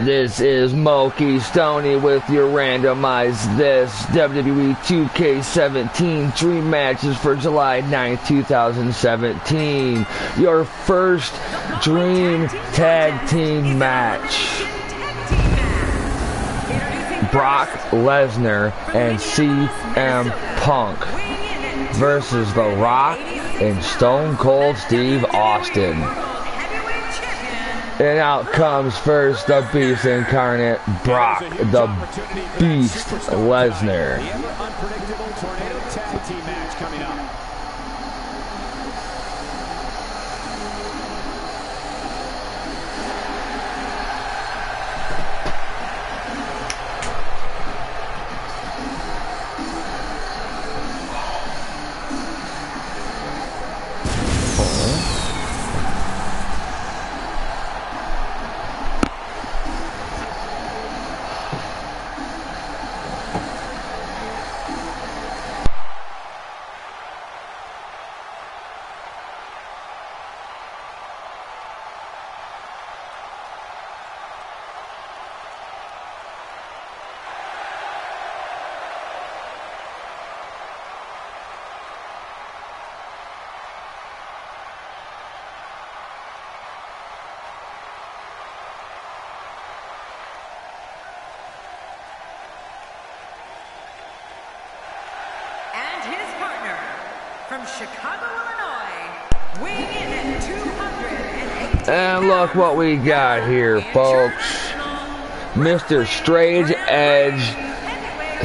This is MokeyStoney with your randomized this WWE 2K17 dream matches for July 9th, 2017. Your first dream tag team match. Brock Lesnar and CM Punk versus The Rock and Stone Cold Steve Austin. And out comes first the Beast Incarnate, Brock the Beast Lesnar. The ever unpredictable tornado tag team match coming up. From Chicago, Illinois, weighing in at 208. And look what we got here, folks. Mr. Straight Edge,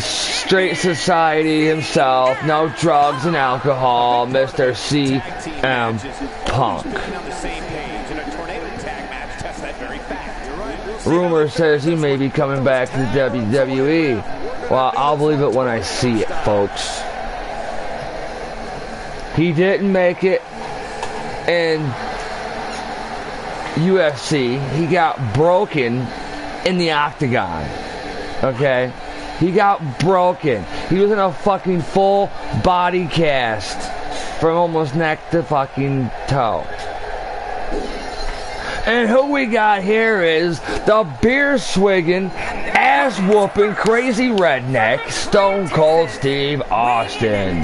Straight Society himself, no drugs and alcohol, Mr. CM Punk. Rumor says he may be coming back to the WWE. Well, I'll believe it when I see it, folks. He didn't make it in UFC. He got broken in the octagon. Okay? He got broken. He was in a fucking full body cast from almost neck to fucking toe. And who we got here is the beer swigging, ass whooping, crazy redneck, Stone Cold Steve Austin.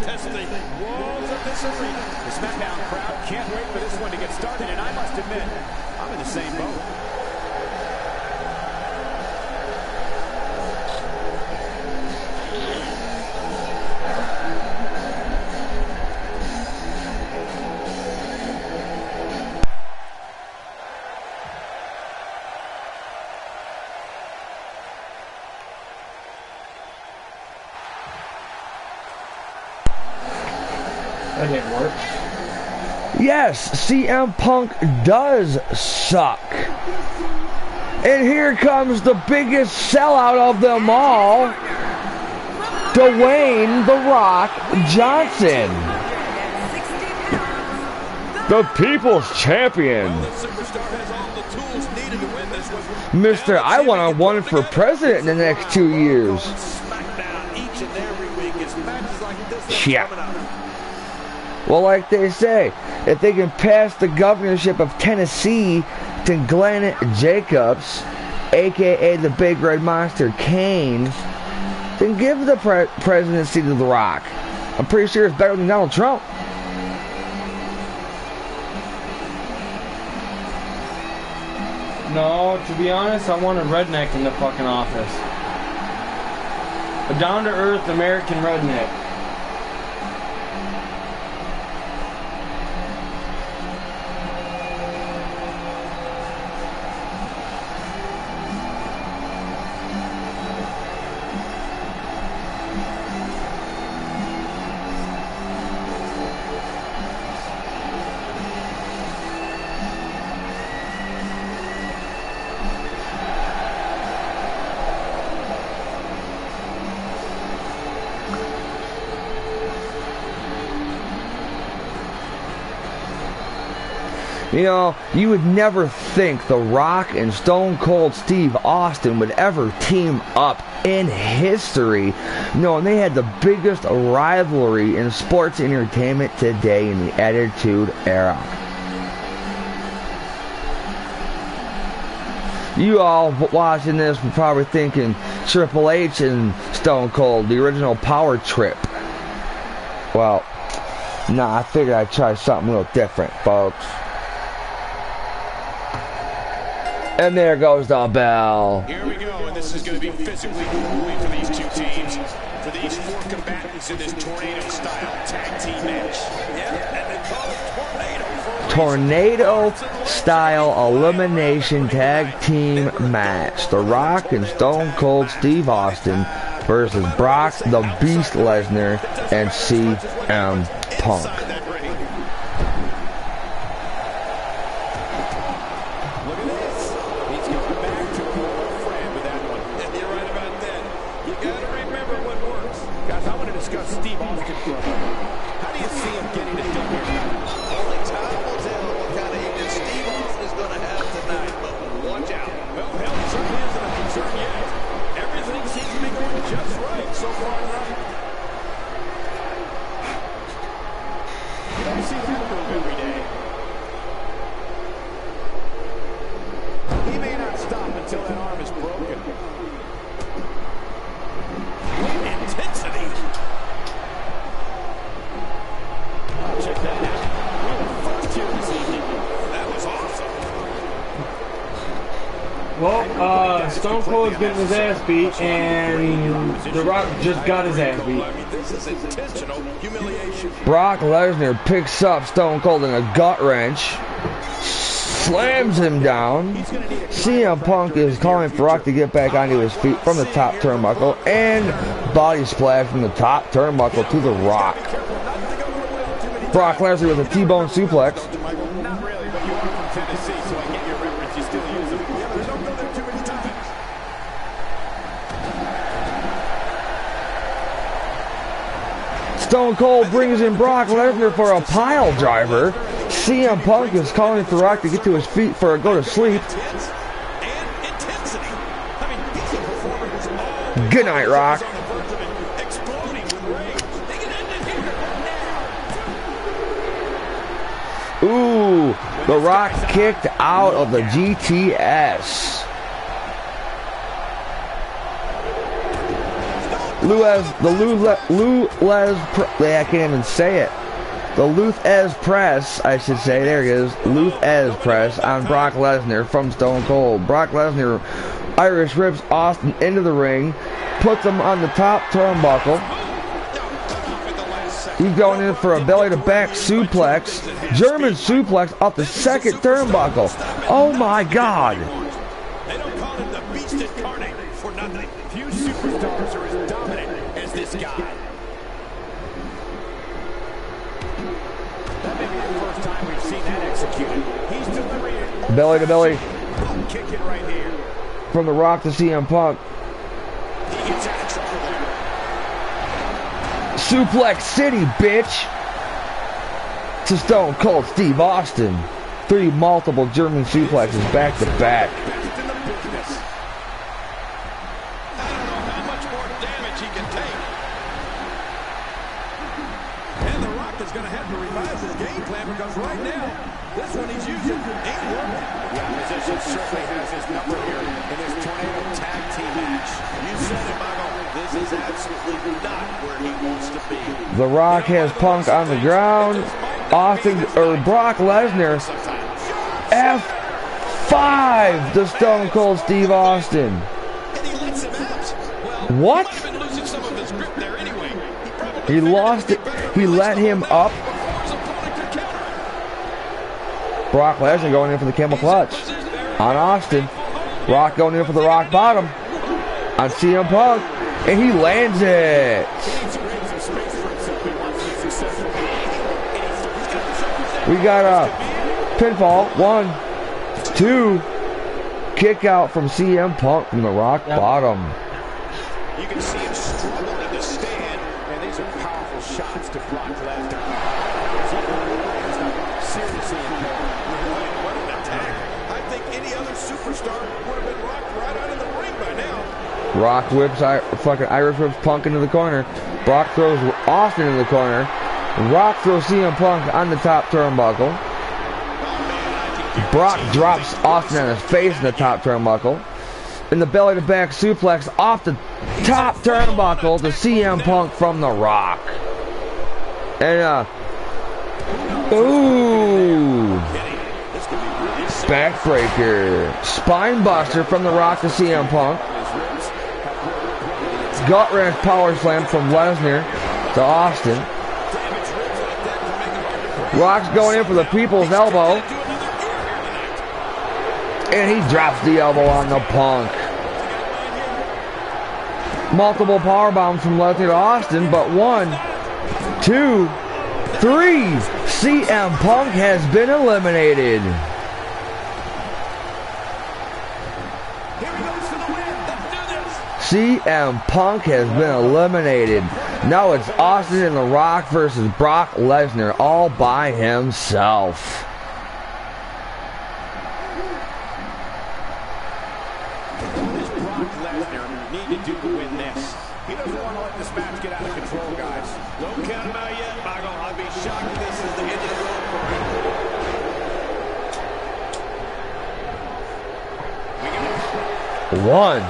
Testing the walls of this arena. The SmackDown crowd can't wait for this one to get started, and I must admit, I'm in the same boat. That didn't work. Yes, CM Punk does suck. And here comes the biggest sellout of them all, Dwayne "The Rock" Johnson. The People's Champion. Mr. I want to run for president in the next 2 years. Yeah. Well, like they say, if they can pass the governorship of Tennessee to Glenn Jacobs, a.k.a. the Big Red Monster Kane, then give the presidency to The Rock. I'm pretty sure it's better than Donald Trump. No, to be honest, I want a redneck in the fucking office. A down-to-earth American redneck. You know, you would never think The Rock and Stone Cold Steve Austin would ever team up in history. No, and they had the biggest rivalry in sports entertainment today in the Attitude Era. You all watching this were probably thinking Triple H and Stone Cold, the original power trip. Well, nah, I figured I'd try something a little different, folks. And there goes the bell. Here we go, and this is going to be physically grueling for these two teams. For these four combatants in this tornado-style tag team match. Yeah, and they call it Tornado-style elimination tag team match. The Rock and Stone Cold Steve Austin versus Brock the Beast Lesnar and CM Punk. Well, Stone Cold's getting his ass beat, and The Rock just got his ass beat. Brock Lesnar picks up Stone Cold in a gut wrench, slams him down. CM Punk is calling for Rock to get back onto his feet from the top turnbuckle, and body splash from the top turnbuckle to The Rock. Brock Lesnar with a T-bone suplex. Stone Cold brings in Brock Lesnar for a pile driver. CM Punk is calling for Rock to get to his feet for a go to sleep. Good night, Rock. Ooh, The Rock kicked out of the GTS. I can't even say it. The Luthez press, I should say, there it is. Luthez press on Brock Lesnar from Stone Cold. Brock Lesnar Irish rips Austin into the ring, puts him on the top turnbuckle. He's going in for a belly-to-back suplex. German suplex off the second turnbuckle. Oh my God. They don't call him the Beast Incarnate for nothing. Few superstars are as dominant as this guy. That may be the first time we've seen that executed. He's delivering it. Belly to belly. Kick it right here. From The Rock to CM Punk. He gets out of trouble there. Suplex City, bitch. To Stone Cold Steve Austin. 3 multiple German suplexes back to back. Because right now, this one he's using ain't working. The opposition certainly has his number here in this tornado tag team match. You said it, Michael. This is absolutely not where he wants to be. The Rock has Punk on the ground. Brock Lesnar F5 to Stone Cold Steve Austin. And he lets him out. Well, what? He might have been losing some of his grip there anyway. He lost it. He let him up. Brock Lesnar going in for the camel clutch on Austin. Rock going in for the rock bottom on CM Punk, and he lands it. We got a pinfall. 1, 2. Kick out from CM Punk from the rock bottom. You can see him struggling to stand, and these are powerful shots to Brock Lesnar. Seriously important. superstar would have been rocked right out of the ring by now. Rock whips, fucking Irish whips Punk into the corner. Brock throws Austin in the corner. Rock throws CM Punk on the top turnbuckle. Brock drops Austin on his face in the top turnbuckle. In the belly-to-back suplex off the top turnbuckle to CM Punk from the Rock. And, ooh. Backbreaker. Spine buster from the Rock to CM Punk. Gut wrench power slam from Lesnar to Austin. Rock's going in for the people's elbow. And he drops the elbow on the Punk. Multiple power bombs from Lesnar to Austin, but 1, 2, 3. CM Punk has been eliminated. CM Punk has been eliminated. Now it's Austin and The Rock versus Brock Lesnar all by himself. What does Brock Lesnar need to do to win this? He doesn't want to let this match get out of control, guys. Don't count him out yet, Michael. I'd be shocked if this is the end of the road for him. 1,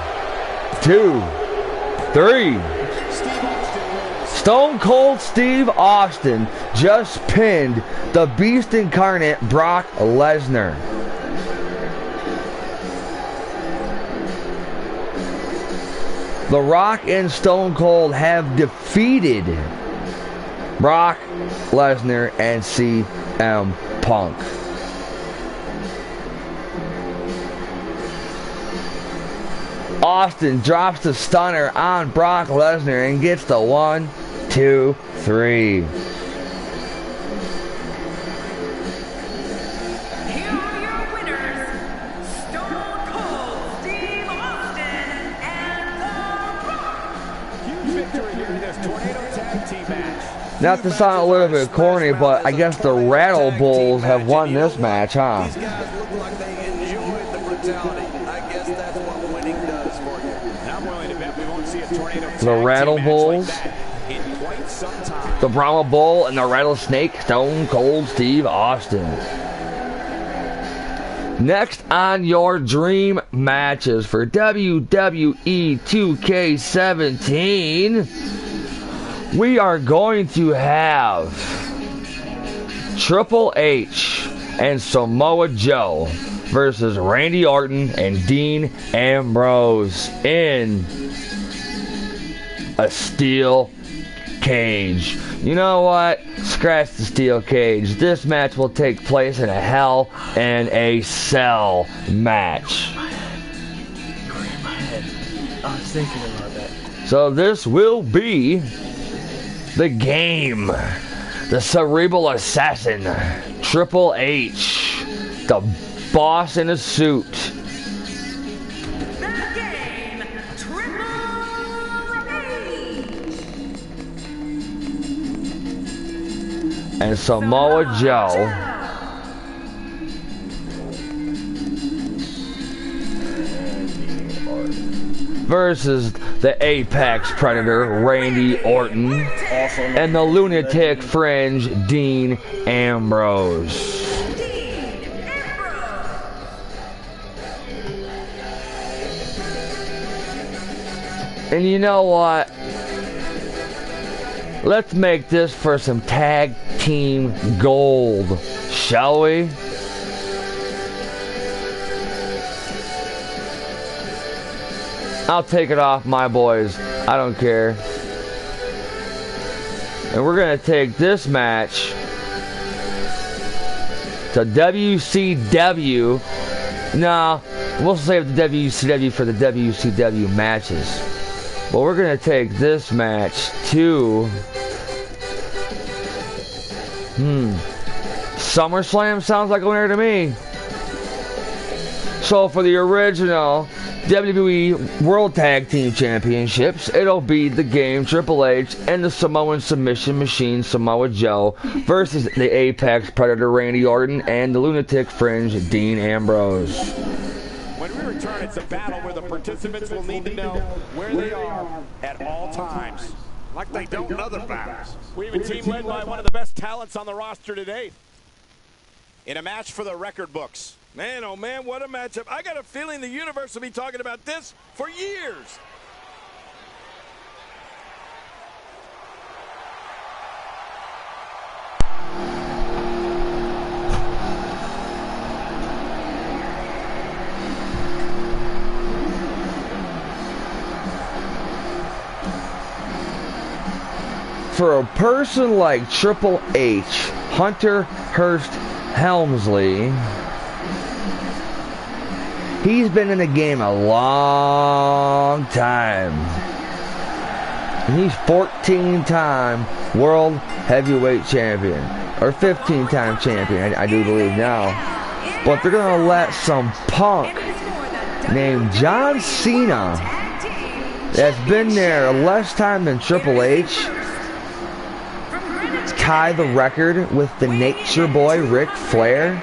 2, 3. Stone Cold Steve Austin just pinned the Beast Incarnate Brock Lesnar. The Rock and Stone Cold have defeated Brock Lesnar and CM Punk. Austin drops the stunner on Brock Lesnar and gets the 1, 2, 3. Here are your winners, Stone Cold Steve Austin and The Rock. Huge victory here in this Tornado Tag Team match. Not to sound a little bit corny, but I guess the Rattle Bulls have won this match, huh? These guys look like they enjoyed the brutality. I guess that's what winning does for you. And I'm willing to bet we won't see a Tornado Tag The Rattle Team Bulls, match like that in quite some time. the Brahma Bull, and the Rattlesnake, Stone Cold Steve Austin. Next on your dream matches for WWE 2K17, we are going to have Triple H and Samoa Joe versus Randy Orton and Dean Ambrose in a steel cage. You know what? Scratch the steel cage. This match will take place in a Hell in a Cell match. You were in my head. I was thinking about that. So this will be the game. The Cerebral Assassin, Triple H, the boss in a suit. The game, Triple H. And Samoa Joe versus the Apex Predator, Randy Orton, and the Lunatic Fringe, Dean Ambrose. And you know what? Let's make this for some tag team gold, shall we? I'll take it off my boys. I don't care. And we're going to take this match to WCW. No, we'll save the WCW for the WCW matches. But we're going to take this match to SummerSlam sounds like a winner to me. So for the original WWE World Tag Team Championships, it'll be the game Triple H and the Samoan Submission Machine Samoa Joe versus the Apex Predator Randy Orton and the Lunatic Fringe Dean Ambrose. When we were turn. It's a battle where the participants will need to know where they are at all times. Like they don't in other battles. We have a team led by one of the best talents on the roster today. In a match for the record books. Man, oh man, what a matchup. I got a feeling the universe will be talking about this for years. For a person like Triple H, Hunter Hearst Helmsley, he's been in the game a long time. And he's 14-time World Heavyweight Champion. Or 15-time champion, I do believe now. But they're going to let some punk named John Cena, that's been there less time than Triple H, tie the record with the Nature Boy Ric Flair.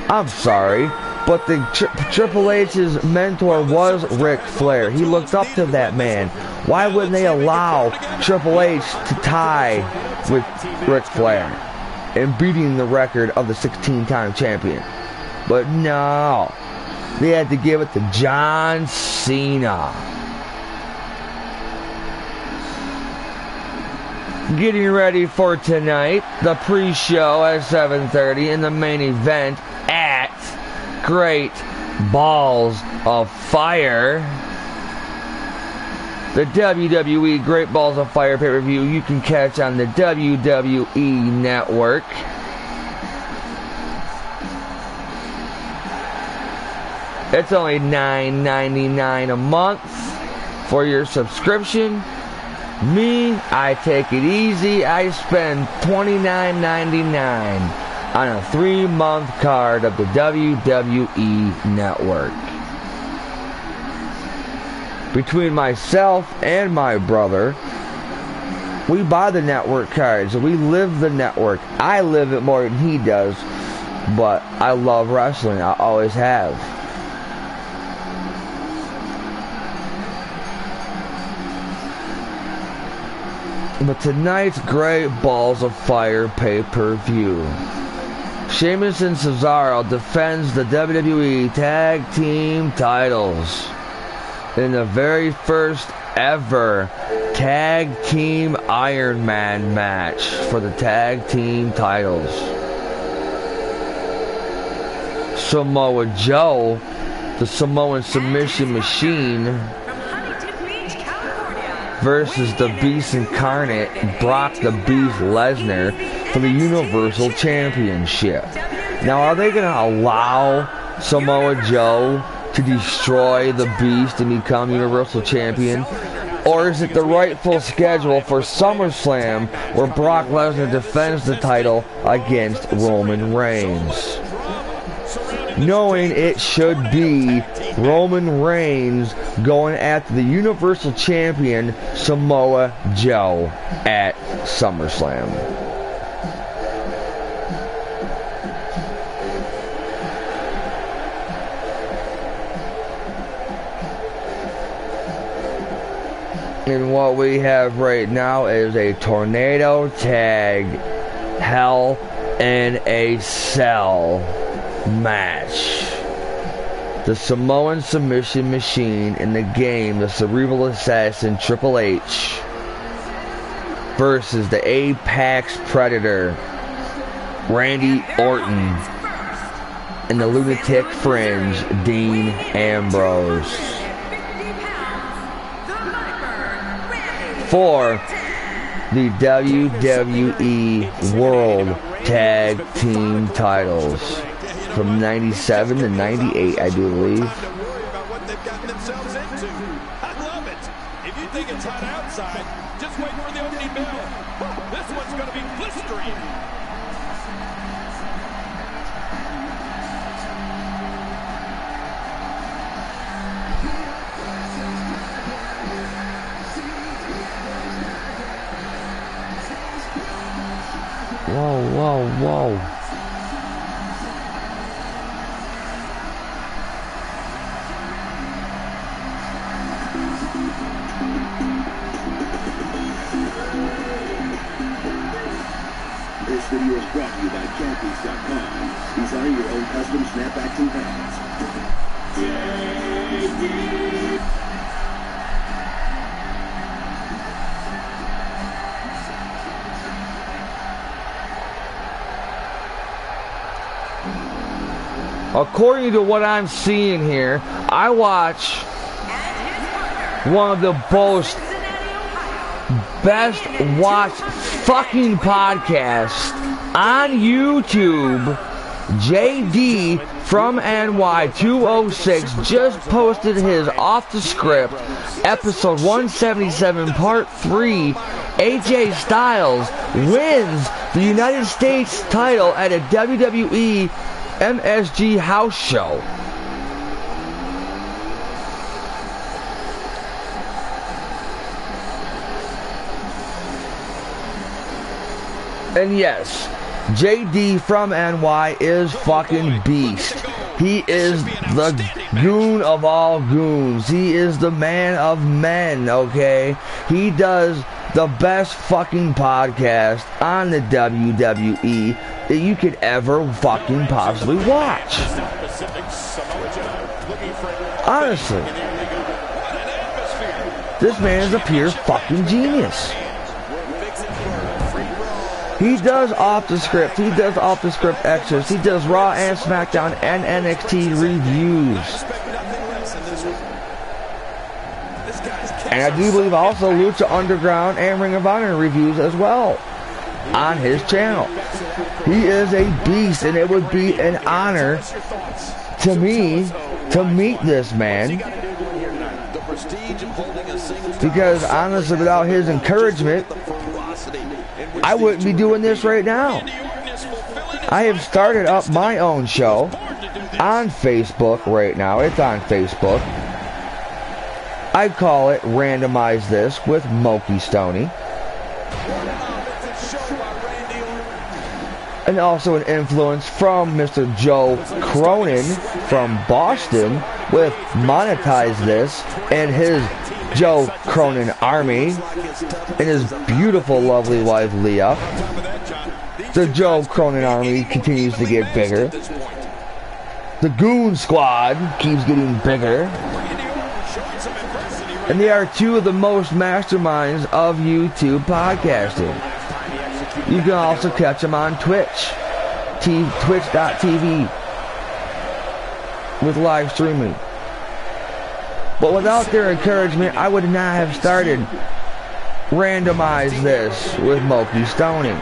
I'm sorry, but the Triple H's mentor was Ric Flair. He looked up to that man. Why wouldn't they allow Triple H to tie with Ric Flair and beating the record of the 16-time champion? But no, they had to give it to John Cena. Getting ready for tonight, the pre-show at 7:30 and the main event at Great Balls of Fire. The WWE Great Balls of Fire pay-per-view you can catch on the WWE Network. It's only $9.99 a month for your subscription. Me, I take it easy. I spend $29.99 on a 3-month card of the WWE Network. Between myself and my brother, we buy the network cards. We live the network. I live it more than he does, but I love wrestling. I always have. But tonight's Great Balls of Fire pay-per-view, Sheamus and Cesaro defends the WWE Tag Team titles in the very first ever Tag Team Iron Man match for the Tag Team titles. Samoa Joe, the Samoan Submission Machine, versus the Beast Incarnate, Brock the Beast Lesnar, for the Universal Championship. Now, are they going to allow Samoa Joe to destroy the Beast and become Universal Champion? Or is it the rightful schedule for SummerSlam where Brock Lesnar defends the title against Roman Reigns? Knowing it should be Roman Reigns going after the Universal Champion Samoa Joe at SummerSlam. And what we have right now is a tornado tag Hell in a Cell match. The Samoan Submission Machine in the game, the Cerebral Assassin Triple H, versus the Apex Predator Randy Orton and the Lunatic Fringe Dean Ambrose for the WWE World Tag Team titles from 97 to 98, I do believe. Time to worry about what they've gotten themselves into. I love it. If you think it's hot outside, just wait for the opening bell. This one's going to be blistering. Whoa, whoa, whoa. This video is brought to you by Campings.com. Design your own custom snapbacks and pants. According to what I'm seeing here, I watch one of the most best watched fucking podcasts on YouTube. JD from NY206 just posted his Off the Script episode 177 part 3. AJ Styles wins the United States title at a WWE MSG house show. And yes, JD from NY is fucking beast. He is the goon of all goons. He is the man of men, okay? He does the best fucking podcast on the WWE that you could ever fucking possibly watch. Honestly. This man is a pure fucking genius. He does off the script. He does off the script extras. He does Raw and SmackDown and NXT reviews. And I do believe also Lucha Underground and Ring of Honor reviews as well on his channel. He is a beast, and it would be an honor to me to meet this man. Because honestly, without his encouragement, I wouldn't be doing this right now. I have started up my own show on Facebook right now. It's on Facebook. I call it Randomize This with MokeyStoney. And also an influence from Mr. Joe Cronin from Boston with Monetize This and his Joe Cronin Army and his beautiful, lovely wife, Leah. The Joe Cronin Army continues to get bigger. The Goon Squad keeps getting bigger. And they are two of the most masterminds of YouTube podcasting. You can also catch them on Twitch. Twitch.tv with live streaming. But without their encouragement, I would not have started Randomize This with MokeyStoney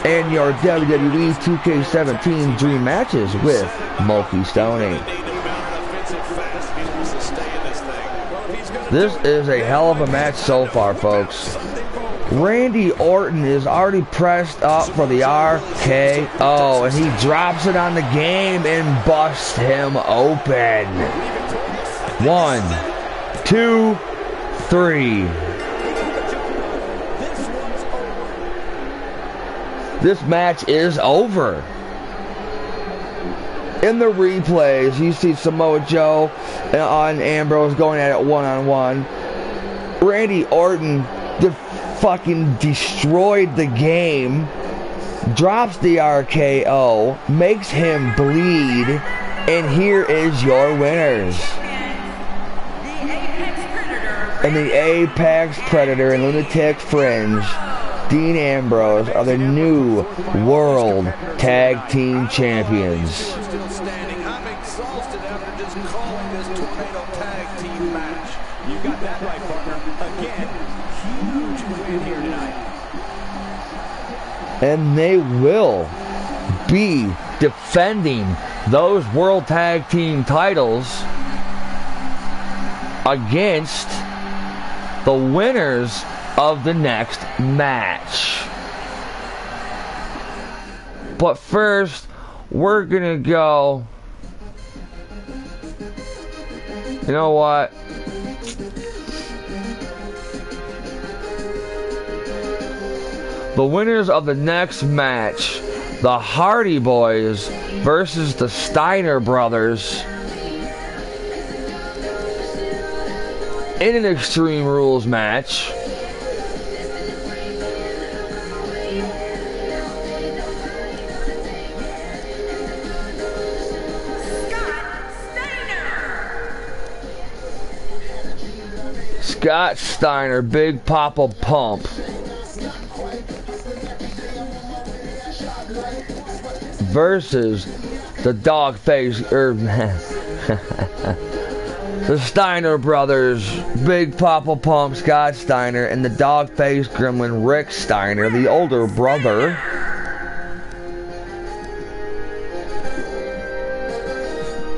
and your WWE 2K17 Dream Matches with MokeyStoney. This is a hell of a match so far, folks. Randy Orton is already pressed up for the RKO, and he drops it on the game and busts him open. 1, 2, 3. This match is over. In the replays, you see Samoa Joe and Ambrose going at it one-on-one. Randy Orton fucking destroyed the game, drops the RKO, makes him bleed, and here is your winners. And the Apex Predator and Lunatic Fringe, Dean Ambrose, are the new World Tag Team Champions. Still standing. I'm exhausted after just calling this tornado tag team match. You got that right, partner. Again, huge win here tonight. And they will be defending those World Tag Team titles against the winners of the next match. But first, we're gonna go. You know what? The winners of the next match, the Hardy Boys versus the Steiner Brothers, in an Extreme Rules match. Scott Steiner, Big Papa Pump. Versus the dog face, the Steiner brothers, Big Papa Pump, Scott Steiner, and the dog face gremlin, Rick Steiner, the older brother.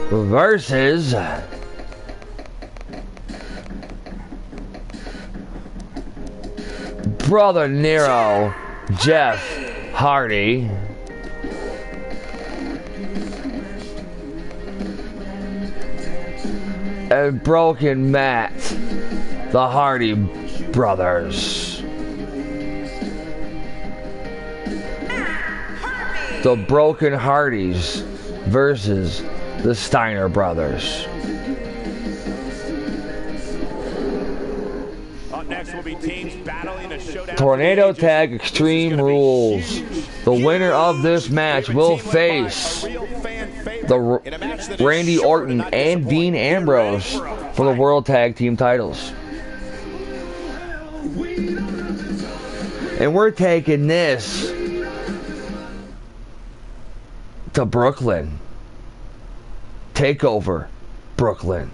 Versus Brother Nero, Jeff Hardy. And Broken Matt, the Hardy brothers. The Broken Hardys versus the Steiner brothers. Up next will be teams battling a showdown. Tornado Tag Extreme Rules. The winner of this match will face the Randy Orton and Dean Ambrose for the World Tag Team titles. And we're taking this to Brooklyn. Takeover Brooklyn.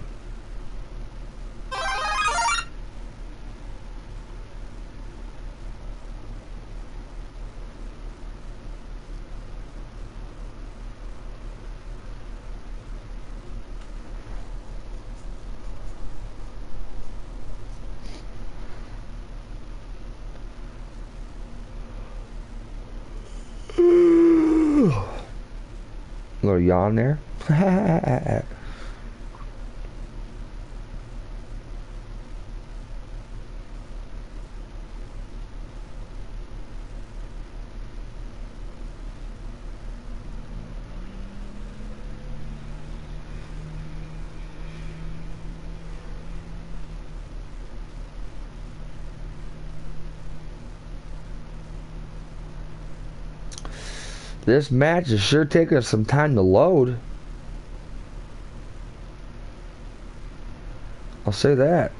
Little yawn there. This match is sure taking us some time to load. I'll say that.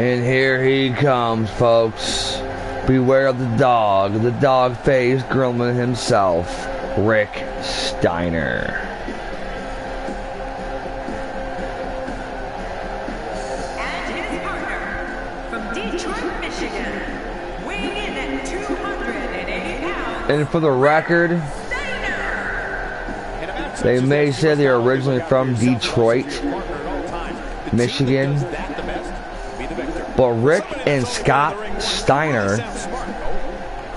And here he comes, folks. Beware of the dog-faced gremlin himself, Rick Steiner. And his partner from Detroit, Michigan, weighing in at 280 pounds. And for the record, they may say they are originally from Detroit, Michigan. But Rick and Scott Steiner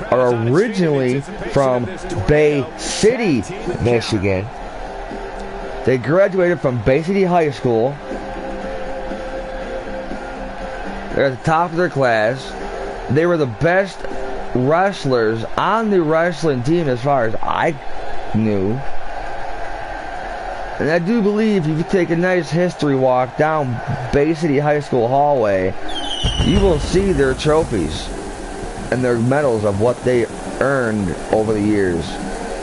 are originally from Bay City, Michigan. They graduated from Bay City High School They're at the top of their class. They were the best wrestlers on the wrestling team as far as I knew. And I do believe if you take a nice history walk down Bay City High School hallway, you will see their trophies and their medals of what they earned over the years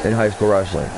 in high school wrestling.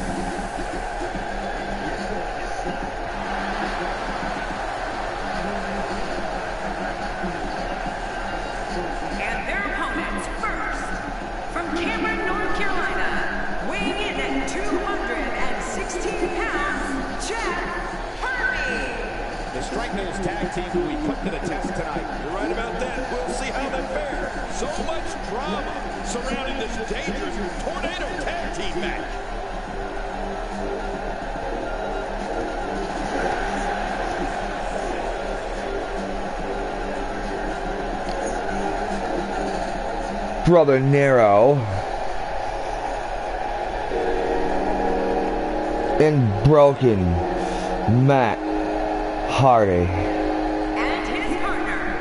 Brother Nero and Broken Matt Hardy. And his partner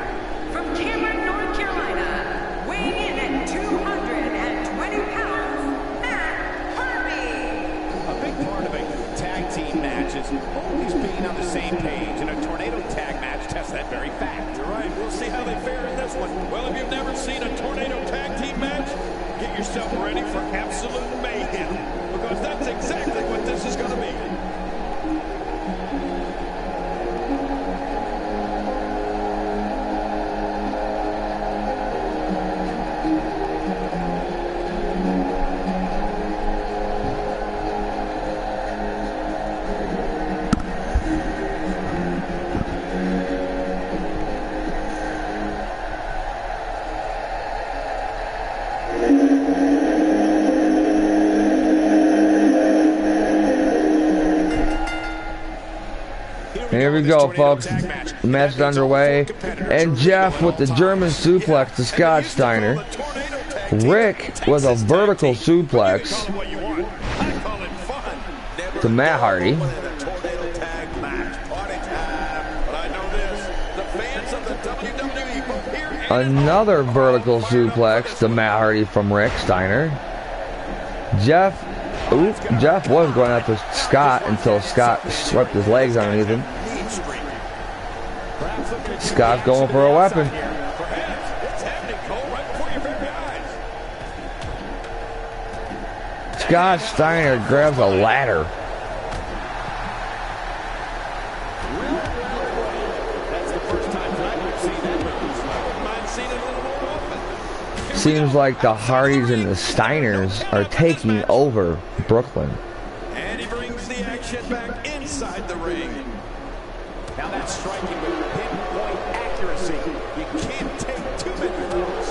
from Cameron, North Carolina, weighing in at 220 pounds, Matt Hardy. A big part of a tag team match is always being on the same page, and a tornado tag match tests that very fact. You're right. We'll see how they fare in this one. Well, if you've never seen a tornado tag team match, get yourself ready for absolute mayhem, because that's exactly what this is going to be. Here we go, folks. The match is underway. And Jeff with the German suplex to Scott Steiner. Rick with a vertical suplex to Matt Hardy. Another vertical suplex to Matt Hardy from Rick Steiner. Jeff was going after Scott until Scott swept his legs underneath him. Scott's going for a weapon. Scott Steiner grabs a ladder. Seems like the Hardys and the Steiners are taking over Brooklyn. And he brings the action back inside the ring. Now that's striking with pinpoint accuracy. You can't take too many of those.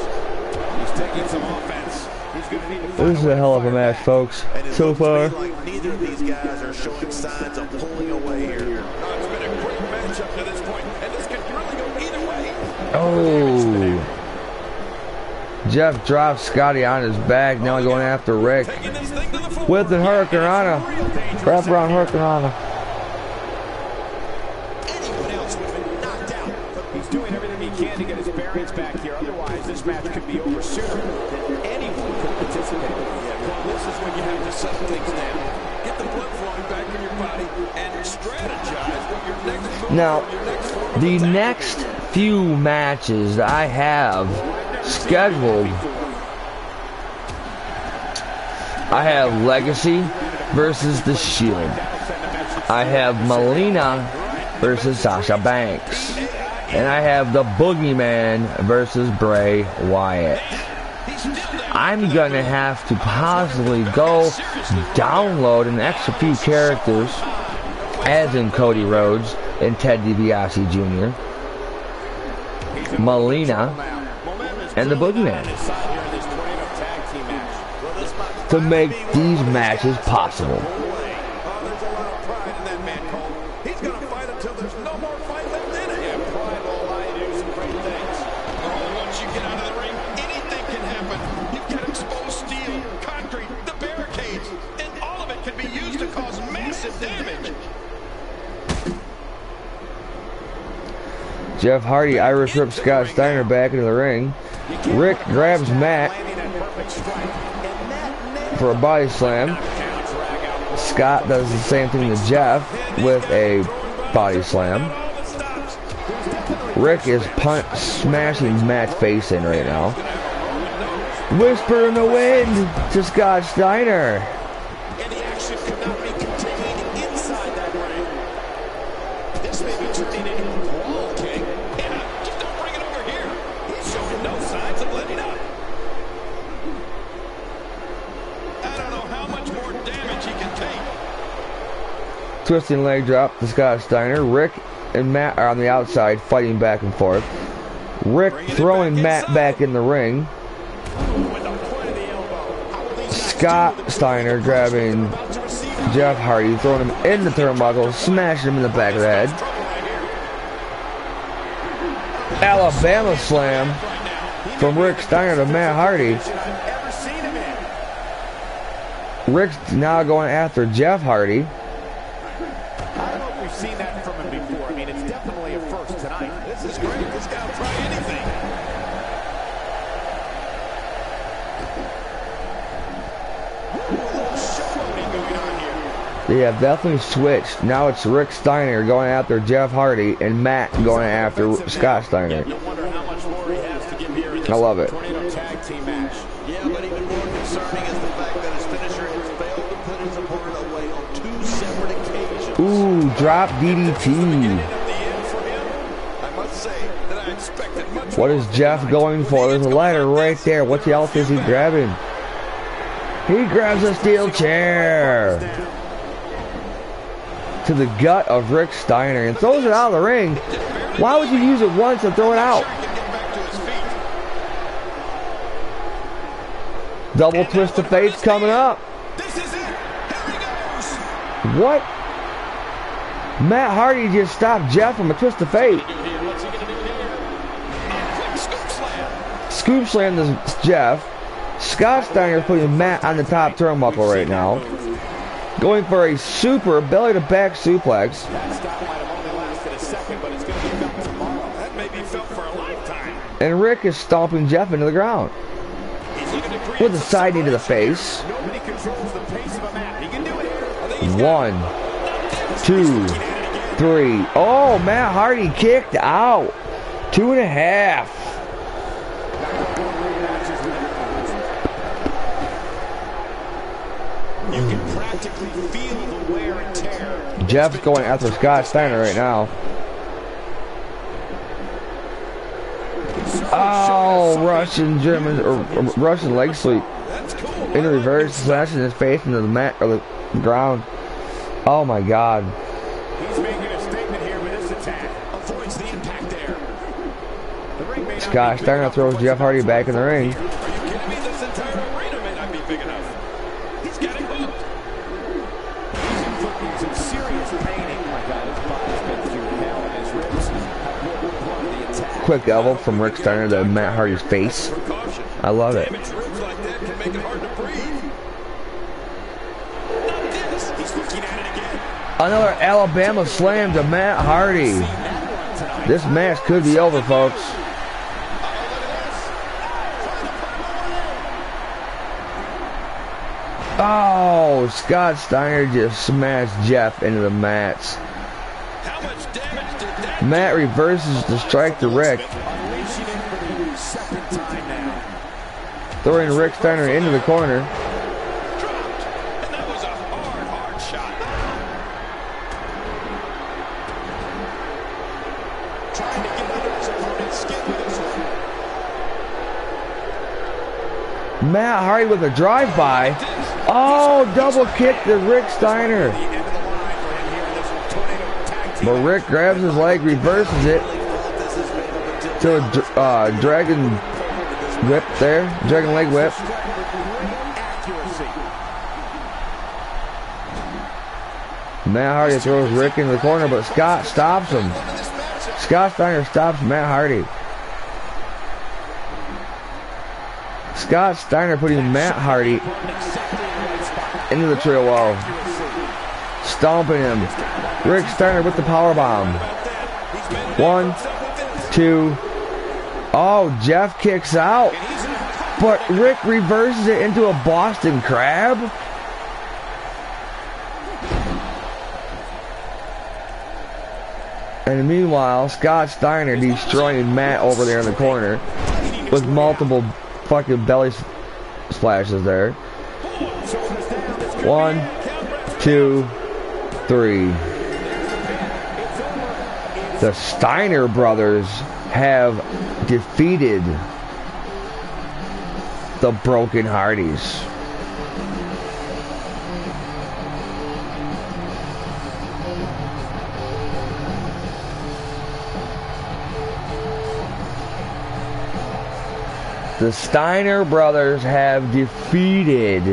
He's taking some offense. He's going to need to. This is a hell of a match, folks. So far. Like neither of these guys are showing signs of pulling away here. No, it's been a great match up to this point, and this could really go either way. Oh. Jeff drops Scotty on his back. Now going after Rick with the Hurricanrana. Wrap around Hurricanrana. Anyone else would have been knocked out. He's doing everything he can to get his bearings back here. Otherwise, this match could be over sooner than anyone could participate. Yeah, well, this is when you have to settle things down. Get the blood flowing back in your body and strategize what your next move. Now, the next few matches that I have scheduled, I have Legacy versus The Shield. I have Melina versus Sasha Banks. And I have the Boogeyman versus Bray Wyatt. I'm gonna have to possibly go download an extra few characters, as in Cody Rhodes and Ted DiBiase Jr., Melina, and the Boogeyman, to make these matches possible. There's a lot of pride in that man, Cole. He's going to fight until there's no more fight left in it. Yeah, pride will allow you to do some great things. Once you get out of the ring, anything can happen. You've got exposed steel, concrete, the barricades, and all of it can be used to cause massive damage. Jeff Hardy Irish whip Scott Steiner back into the ring. Rick grabs Matt for a body slam. Scott does the same thing to Jeff with a body slam. Rick is smashing Matt's face in right now. Whisper in the wind to Scott Steiner. And the action could not be contained inside that ring. This may be turning into a brawl, King. And just don't bring it over here. He's showing no signs of letting up. I don't know how much more damage he can take. Twisting leg drop to Scott Steiner. Rick and Matt are on the outside fighting back and forth. Rick throwing Matt back in the ring. Scott Steiner grabbing Jeff Hardy, throwing him in the turnbuckle, smashing him in the back of the head. Alabama slam from Rick Steiner to Matt Hardy. Rick's now going after Jeff Hardy. I don't know if we've seen that from him before. I mean, it's definitely a first tonight. This is great. This guy will try anything. They have definitely switched. Now it's Rick Steiner going after Jeff Hardy and Matt going after Scott Steiner. I love it. Tag team match. Yeah, but even more concerning is the fact that his finisher has failed to put his opponent away on 2 separate occasions. Ooh, drop DDT. What is Jeff going for? There's a ladder right there. What else is he grabbing? He grabs a steel chair to the gut of Rick Steiner and throws it out of the ring. Why would you use it once and throw it out? Double twist of fate coming up. What? Matt Hardy just stopped Jeff from a twist of fate. Scoop slam to Jeff. Scott Steiner putting Matt on the top turnbuckle right now. Going for a super belly-to-back suplex. And Rick is stomping Jeff into the ground. With a side knee to the face. 1, 2, 3. Oh, Matt Hardy kicked out. 2.5. You can practically feel the wear and tear. Jeff's going after Scott Steiner right now. Oh, Russian leg sweep. In reverse, slashing his face into the mat or the ground. Oh my God. He's making a statement here with this attack. Avoids the impact there. Scott Steiner throws Jeff Hardy back in the ring. Are you kidding me? This entire arena may not be big enough. He's got it hooked. He's in serious pain. Oh my God, his body's been through hell and his ribs have been part of the attack. Quick elbow from Rick Steiner to Matt Hardy's face. I love it. Damaged ribs like that can make it hard to breathe. Not this. He's looking at it again. Another Alabama slam to Matt Hardy. This match could be over, folks. Oh, Scott Steiner just smashed Jeff into the mats. How much damage did that Matt reverses the strike to Rick. Unleashing it for the second time now. Throwing Rick Steiner into the corner. dropped? And that was a hard shot. Trying to get under his opponent's skin with this one. Matt Hardy with a drive-by. Oh, double kick to Rick Steiner. The end of the line for him here in this tornado tag team. But Rick grabs his leg, reverses it to a dragon whip there. Dragon leg whip. Accuracy. Matt Hardy throws Rick into the corner, but Scott stops him. Scott Steiner stops Matt Hardy. Scott Steiner putting Matt Hardy into the trail wall. Stomping him. Rick Steiner with the powerbomb. 1, 2. Oh, Jeff kicks out. But Rick reverses it into a Boston Crab. And meanwhile, Scott Steiner destroying Matt over there in the corner with multiple fucking belly splashes there. 1, 2, 3. The Steiner brothers have defeated the Broken Hardys. The Steiner brothers have defeated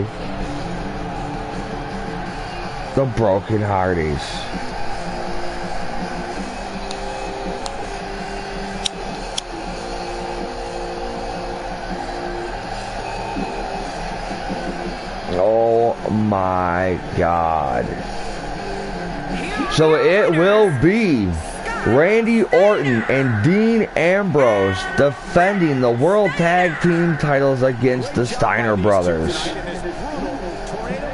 the Broken Hardys. Oh my God. So it will be Randy Orton and Dean Ambrose defending the World Tag Team titles against the Steiner brothers. Tornado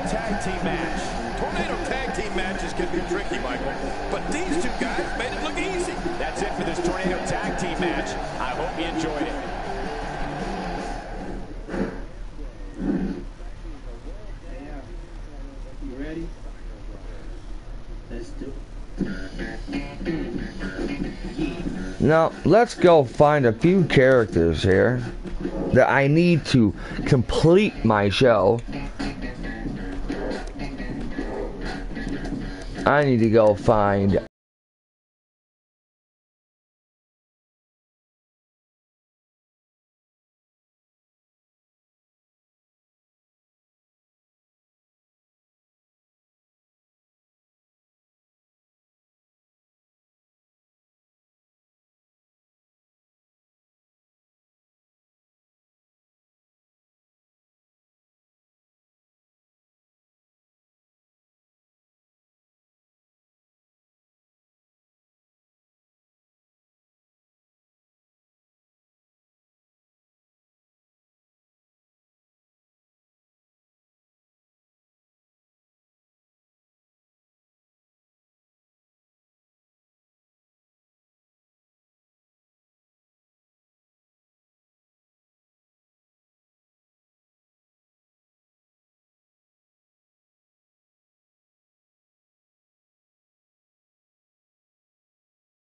Tag Team match. Tornado Tag Team matches can be tricky, Michael, but these two guys made it look easy. That's it for this Tornado Tag Team match. I hope you enjoyed it. You ready? Let's do it. Now, let's go find a few characters here that I need to complete my show. I need to go find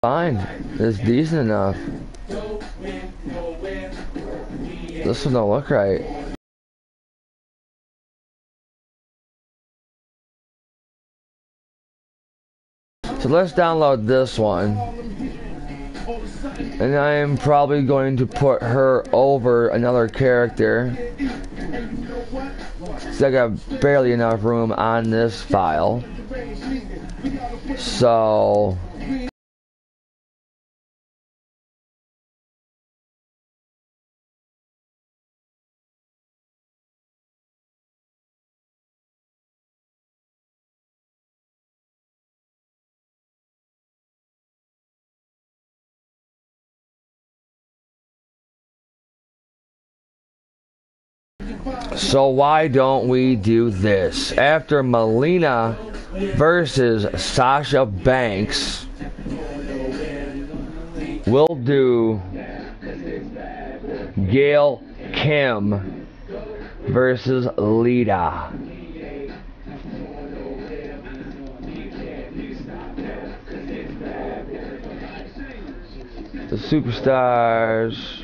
fine. It's decent enough. This one don't look right. So let's download this one. And I am probably going to put her over another character. So I got barely enough room on this file. So why don't we do this? After Melina versus Sasha Banks, we'll do Gail Kim versus Lita. The Superstars.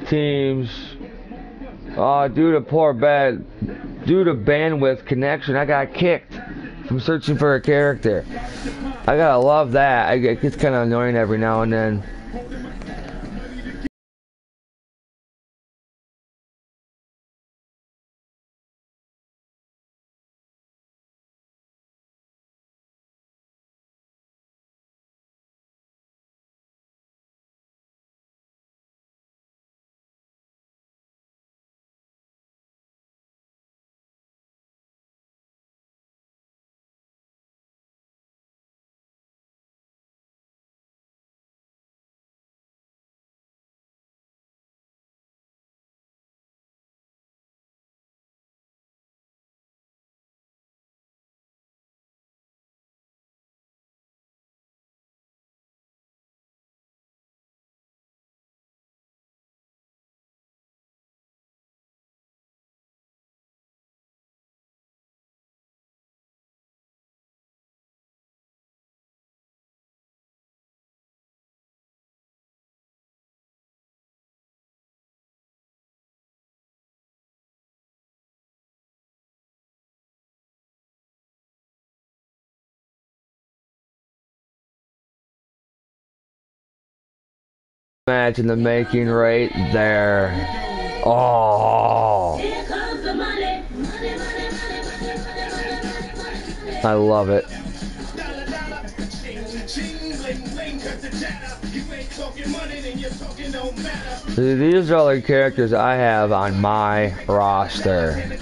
Teams. Oh, due to bandwidth connection, I got kicked from searching for a character. I gotta love that. It gets kind of annoying every now and then. match in the making right there. Oh, I love it. These are all the characters I have on my roster.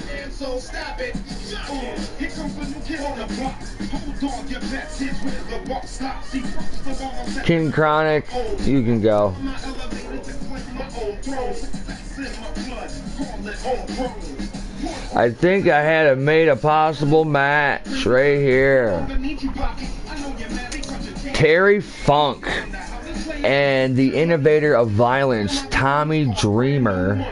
King Chronic, you can go. I think I had made a possible match right here. Terry Funk and the innovator of violence, Tommy Dreamer.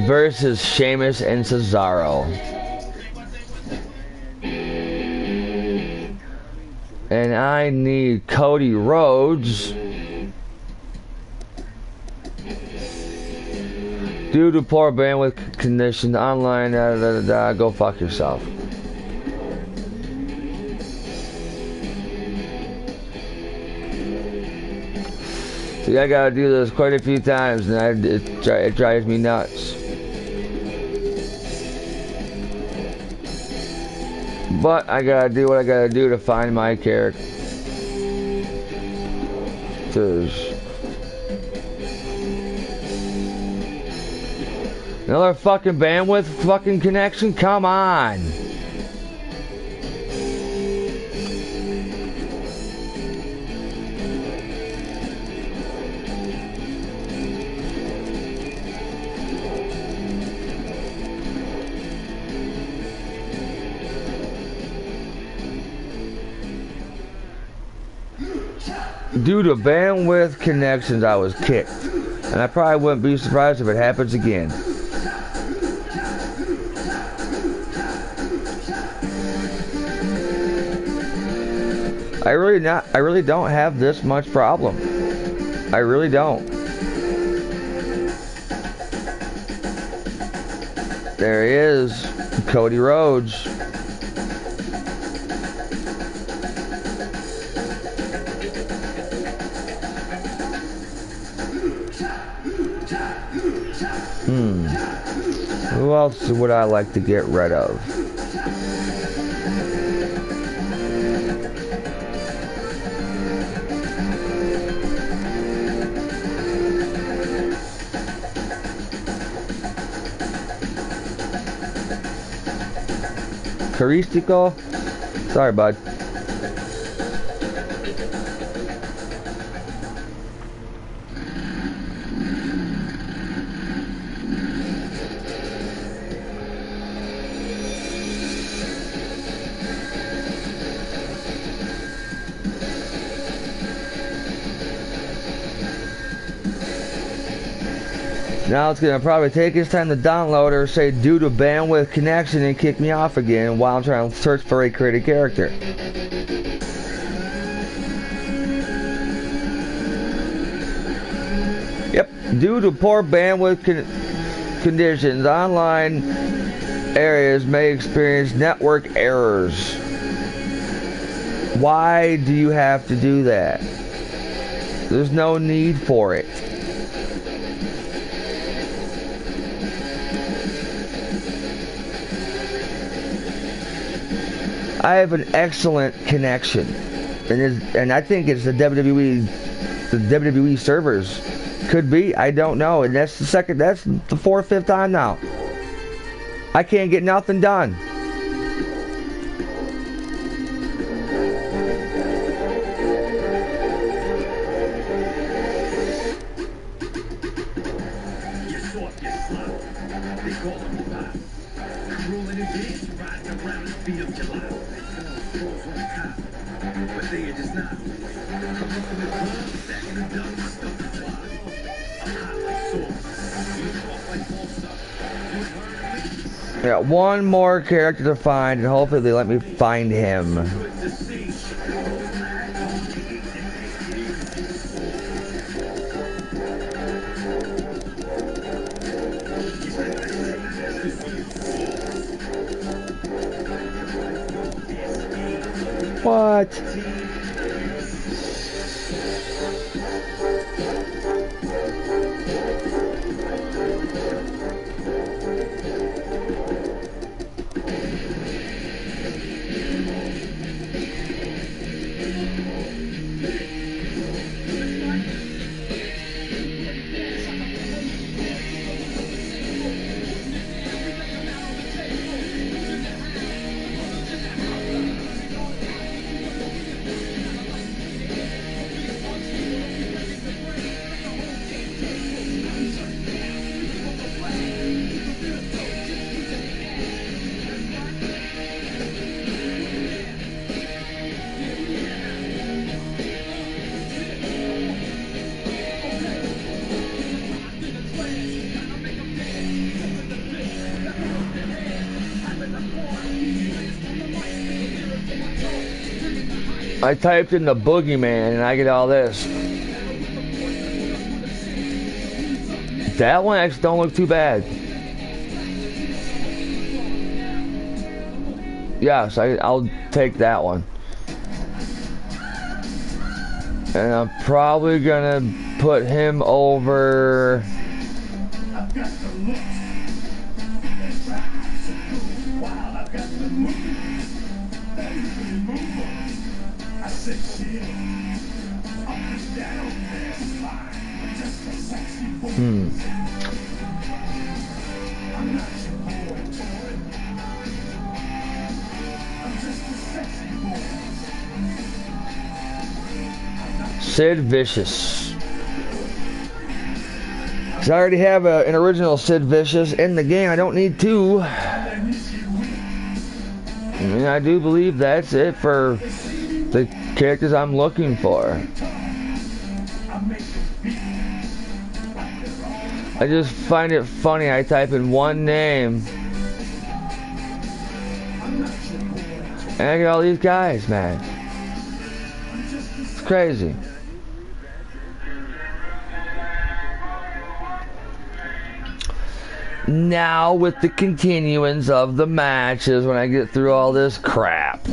Versus Sheamus and Cesaro. And I need Cody Rhodes. Due to poor bandwidth conditions, online, go fuck yourself. See, I gotta do this quite a few times, and it drives me nuts. But I gotta do what I gotta do to find my characters. Another fucking bandwidth fucking connection? Come on. Due to bandwidth connections, I was kicked. And I probably wouldn't be surprised if it happens again. I really don't have this much problem. I really don't. There he is, Cody Rhodes. Who else would I like to get rid of? Caristico? Sorry, bud. Now it's going to probably take its time to download or say due to bandwidth connection and kick me off again while I'm trying to search for a created character. Yep, due to poor bandwidth conditions, online areas may experience network errors. Why do you have to do that? There's no need for it. I have an excellent connection, and I think it's the WWE servers. Could be, I don't know, and that's the fourth, fifth time now. I can't get nothing done. Yeah, one more character to find, and hopefully they let me find him. What? I typed in the boogeyman and I get all this. That one actually don't look too bad. Yes, I'll take that one. And I'm probably gonna put him over. Sid Vicious. Because I already have an original Sid Vicious in the game. I don't need two. I mean, I do believe that's it for the characters I'm looking for. I just find it funny. I type in one name and I get all these guys, man. It's crazy. Now with the continuance of the matches when I get through all this crap.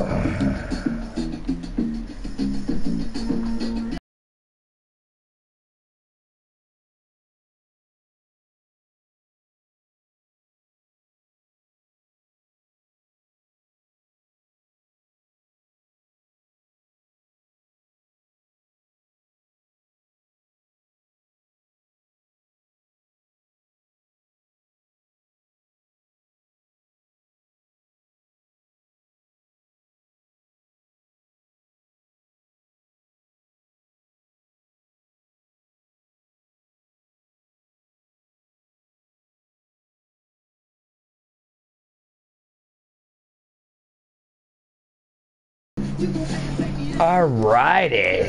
Alrighty,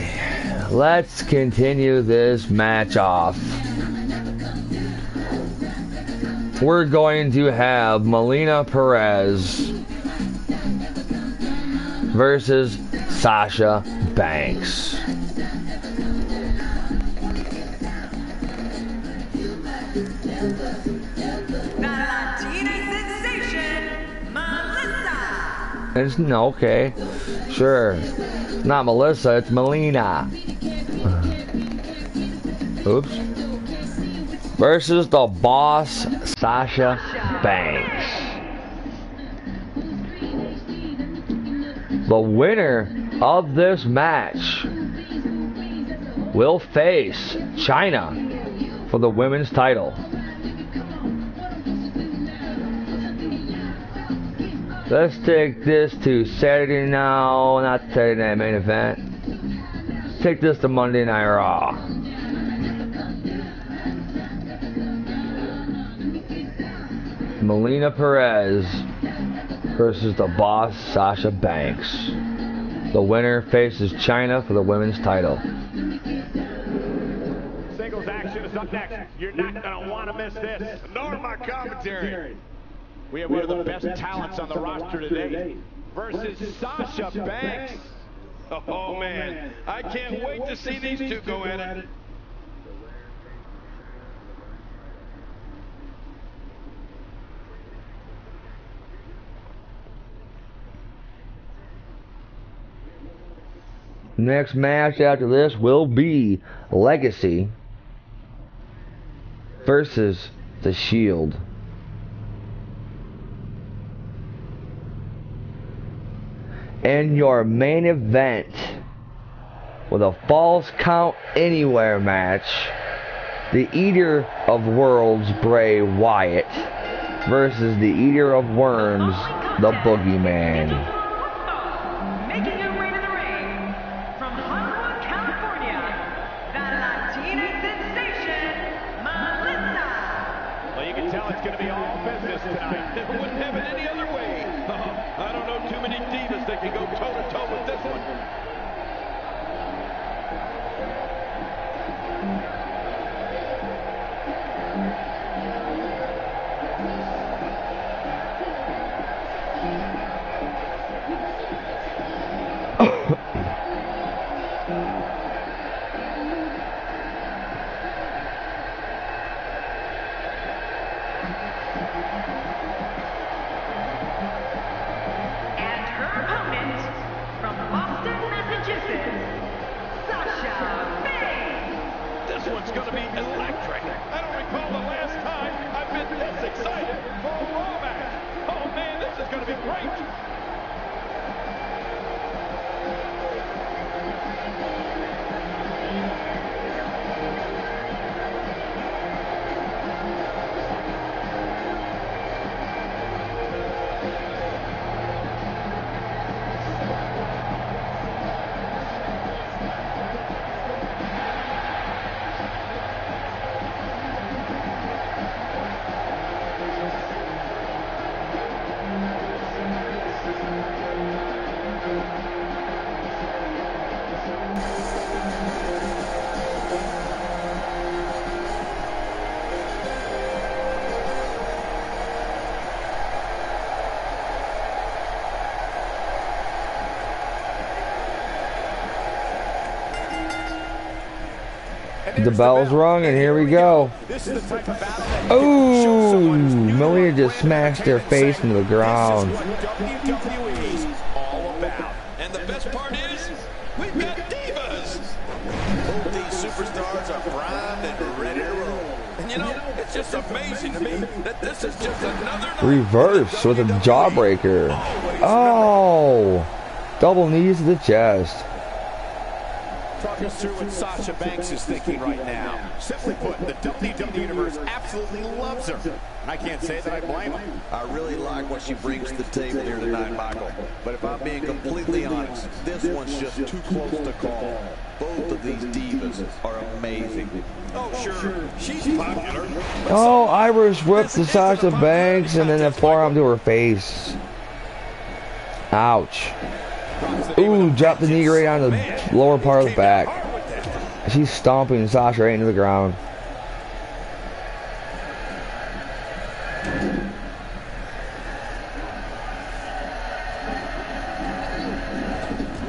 let's continue this match off. We're going to have Melina Perez versus Sasha Banks. It's no, okay, sure. Not Melissa, it's Melina. Oops. Versus the boss, Sasha Banks. The winner of this match will face China for the women's title. Let's take this to Saturday now, not Saturday Night Main Event. Let's take this to Monday Night Raw. Melina Perez versus the boss, Sasha Banks. The winner faces China for the women's title. Singles action is up next. You're not going to want to miss this. Nor my commentary. We have one of the best talents on the roster today versus Sasha Banks. Oh, man. I can't wait to see these two go at it. Next match after this will be Legacy versus The Shield. And your main event with a Falls Count Anywhere match, the Eater of Worlds Bray Wyatt versus the Eater of Worms, the Boogeyman. Making her way to the ring from Hollywood, California, the Latina sensation, Melissa. Well, you can tell it's going to be all business tonight. It wouldn't have it any other way. I don't know too many divas that can go toe-to-toe with this one. And her opponent from Boston, Massachusetts, Sasha Banks. This one's going to be electric. I don't recall the last time I've been this excited for a Raw match. Oh, man, this is going to be great. The bell's rung, and here we go. Oh, Melina just smashed her face into the ground. WWE's all about. And the best part is, we've got divas. Both these superstars are primed and ready to roll. And you know, it's just amazing to me that this is just another night. Reverse with a jawbreaker. Oh, double knees to the chest. Talk us through what Sasha Banks is thinking right now. Simply put, the WWE Universe absolutely loves her. And I can't say that I blame her. I really like what she brings to the table here tonight, Michael. But if I'm being completely honest, this one's just too close to call. Both of these divas are amazing. Oh, sure, she's popular. Oh, Irish whip to Sasha Banks and then a forearm to her face. Ouch. Ooh, drop the knee right on the lower part of the back. She's stomping Sasha right into the ground.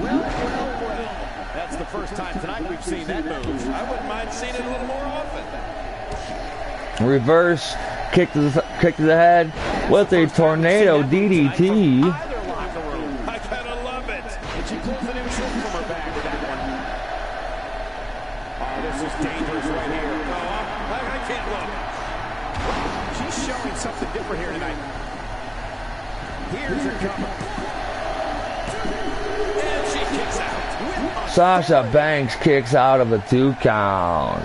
Well. That's the first time tonight we've seen that move. I wouldn't mind seeing it a little more often. Reverse kick to the head with a tornado DDT. Dangerous right here. Oh, I can't look. She's showing something different here tonight. Here's her cover. And she kicks out. Sasha Banks kicks out of a 2 count.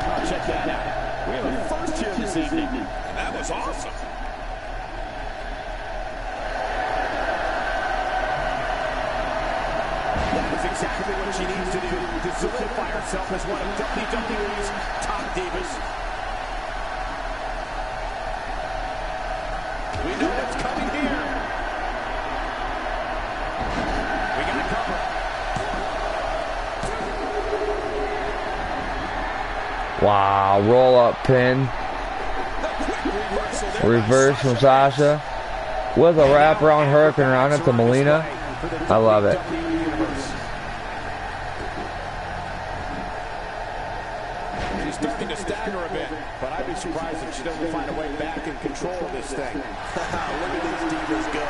Oh, check that out. We have a first here this evening. And that was awesome. Exactly what she needs to do to solidify herself as one of WWE's top divas. We know what's coming here. We got to cover. Wow, roll up pin. Reverse from Sasha with a wraparound hurricane around it to Melina. I love it. She's starting to stagger a bit, but I'd be surprised if she doesn't find a way back in control of this thing. Look at these divas go.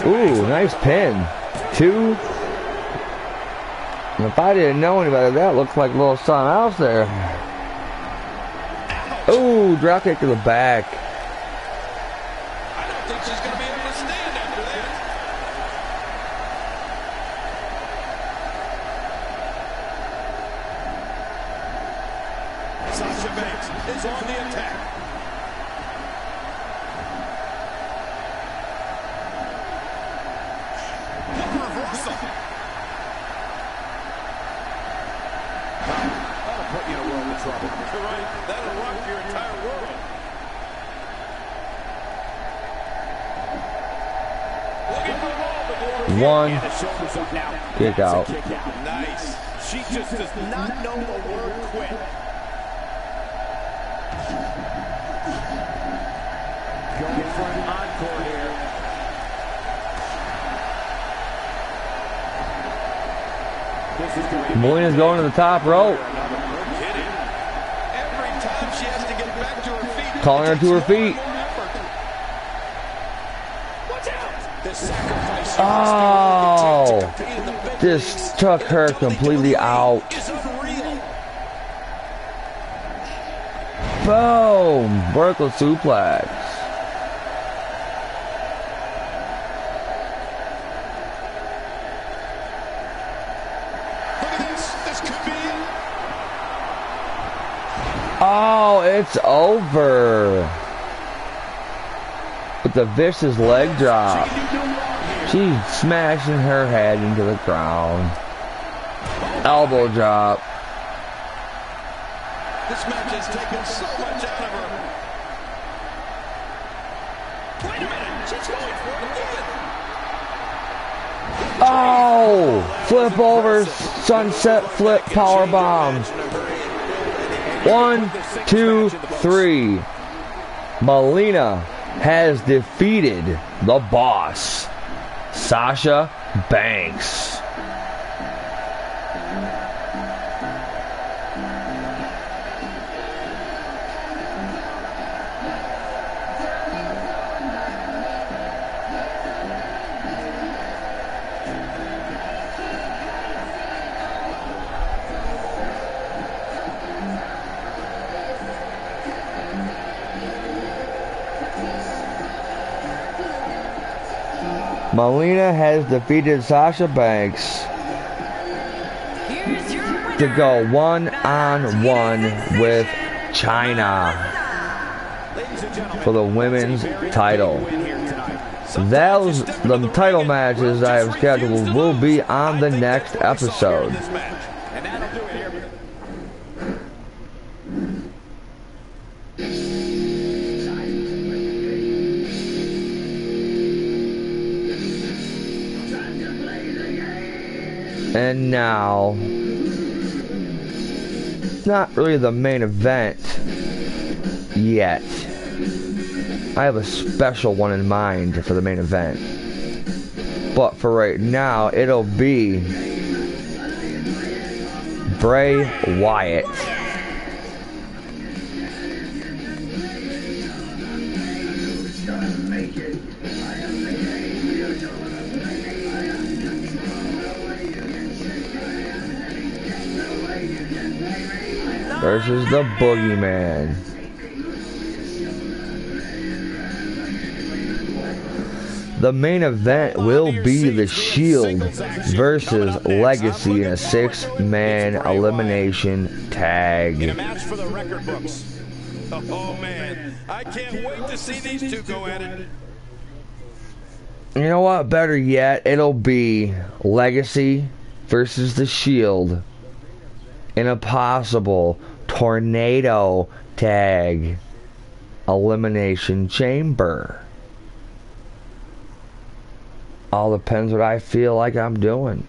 Ooh, nice pin. 2. And if I didn't know anybody, that looks like a little something else there. Ooh, drop kick to the back. I don't think she's going to be able to stand after that. Sasha Banks is on the attack. What a reversal. That'll put you in a world of trouble. You're right. That'll rock your entire world. Looking for the ball, 1. Kick out. Nice. She just does not know the word quit. Going for an encore here. Molina's going to the top rope. every time she has to get back to her feet. Calling her to her feet. Watch out! The sacrifice Oh! Just took her completely out. is unreal. Boom! Vertical suplex. Look at this. This could be it. Oh, it's over. With the vicious leg drop. She's smashing her head into the ground. Elbow drop. This match has taken so much out of her. Wait a minute. She's going for it again. Oh! Flip over, sunset flip powerbomb. 1, 2, 3. Melina has defeated the boss, Sasha Banks. Melina has defeated Sasha Banks Here's your winner, to go 1-on-1 with China for the women's title. Those the title matches I have scheduled will be on the next episode. And that'll do it here. And now, not really the main event yet. I have a special one in mind for the main event. But for right now, it'll be Bray Wyatt versus the Boogeyman. The main event will be the Shield versus Legacy in a 6-man elimination tag. In a match for the record books. Oh man, I can't wait to see these two go at it. You know what? Better yet, it'll be Legacy versus the Shield in a possible tornado tag elimination chamber. All depends what I feel like I'm doing.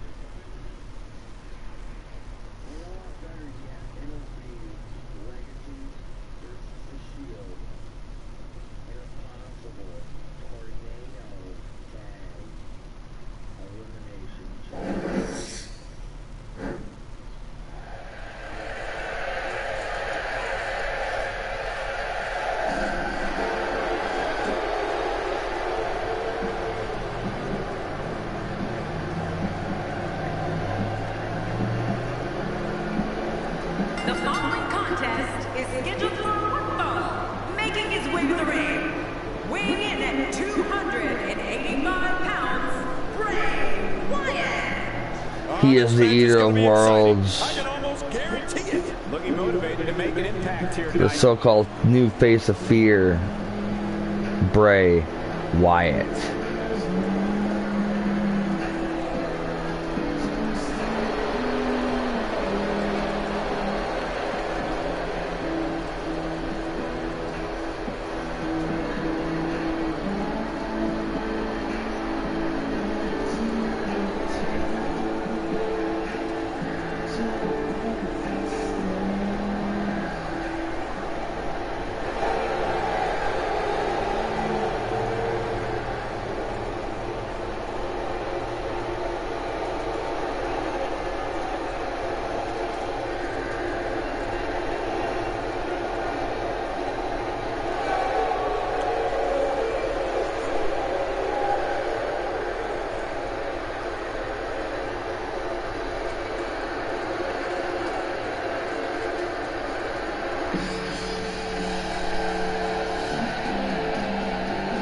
He is the eater of worlds. I can almost guarantee it. Looking motivated to make an impact here The tonight. so-called new face of fear, Bray Wyatt.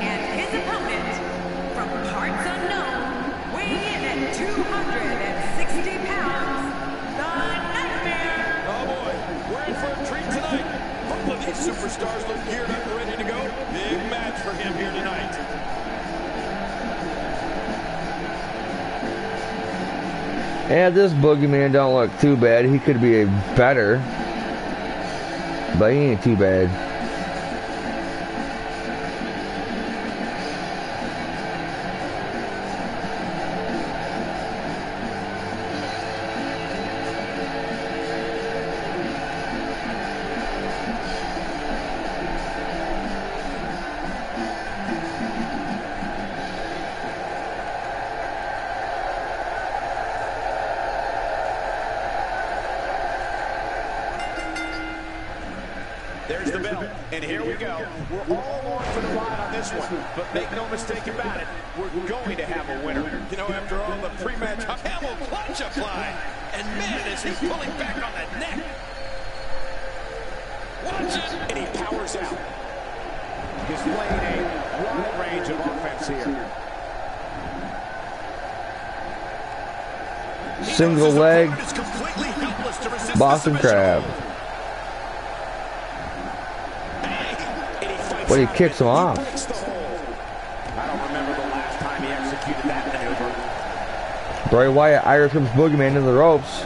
And his opponent, from parts unknown, weighing in at 260 pounds, the Nightmare. Oh boy, we're in for a treat tonight. Both of these superstars look geared up and ready to go. Big match for him here tonight. Yeah, this boogeyman don't look too bad. He could be better, but he ain't too bad. There's the bell, and here we go. We're all along for the ride on this one, but make no mistake about it, we're going to have a winner. You know, after all the pre-match camel clutch applied, and man, is he pulling back on that neck. Watch it. And he powers out, displaying a wide range of offense here. Single leg, Is completely helpless to resist Boston the submission Crab. hold. But he kicks him off. I don't remember the last time he executed that maneuver. Bray Wyatt Irish whips boogeyman into the ropes.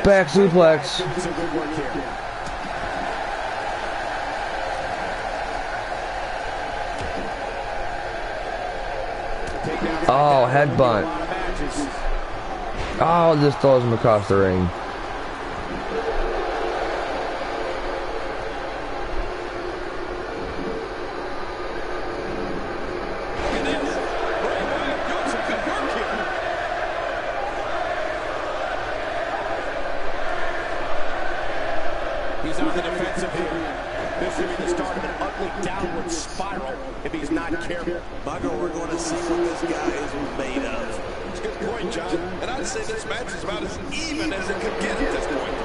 Back suplex. Doing some good work here. Takedowns Oh, like that headbutt. win a lot of matches. Oh, just throws him across the ring. Look at this. Bray Wyatt doing some good work here. He's on the defensive here. This should be the start of an ugly downward spiral if he's not careful. Bugger, we're going to see what this guy is made of. That's a good point, John. And I'd say this match is about as even as it could get at this point.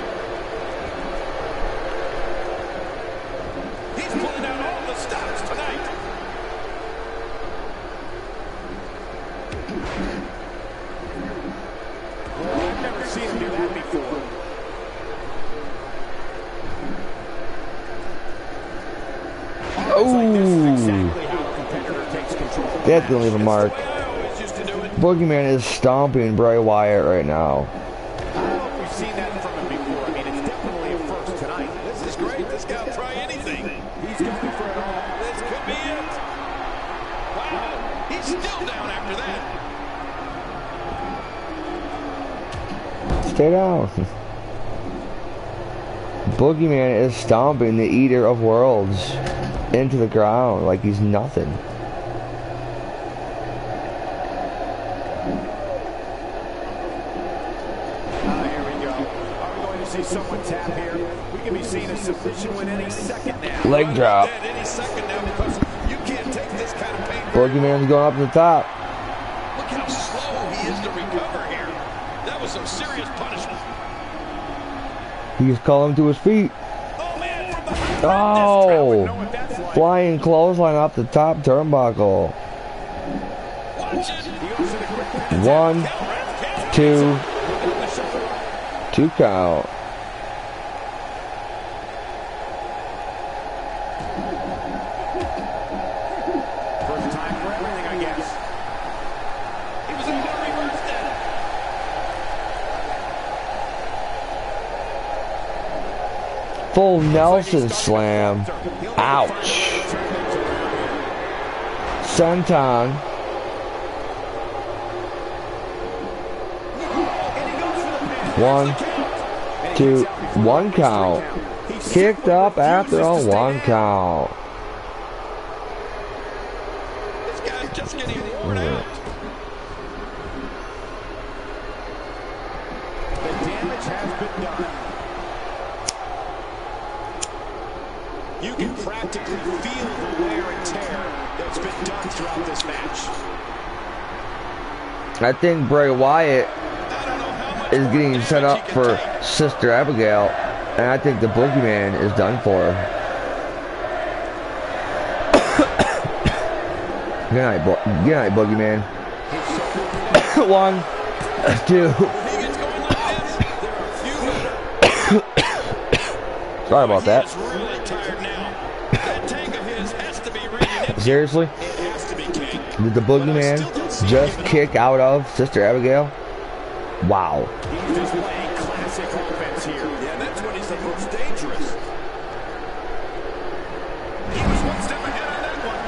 He's pulling out all the stops tonight. I've never seen him do that before. Ooh, Exactly how a competitor takes control. that's gonna leave a mark. The way I always used to do it. Boogeyman is stomping Bray Wyatt right now. I don't know if we've seen that from him before. I mean, it's definitely a first tonight. This is great. This guy will try anything. He's going for it all. This could be it. Wow. He's still down after that. Stay down. Boogeyman is stomping the Eater of Worlds into the ground like he's nothing. Here we go. Are we going to see someone tap here? We can be seeing a submission win any second now. Leg drop. Dead any second now because you can't take this kind of pain. Boogeyman's going up to the top. Look how slow he is to recover here. That was some serious punishment. He's calling to his feet. Oh, man, from behind. Oh! Flying clothesline up the top turnbuckle. Watch it. One, Count, 2 count. First time for everything, I guess. He was in the reverse then. Full Nelson slam. Ouch. Senton. 1, 2, 1 count. Kicked up after a 1 count. This guy's just getting worn out. The damage has been done. You can practically feel the wear and tear that's been done throughout this match. I think Bray Wyatt is getting set up for Sister Abigail, and I think the Boogeyman is done for her. Good night, Boogeyman. 1, 2. Sorry about that. Seriously? Did the Boogeyman just kick out of Sister Abigail? Wow. He's just playing classic offense here. Yeah, that's when he's the most dangerous. He was one step ahead on that one.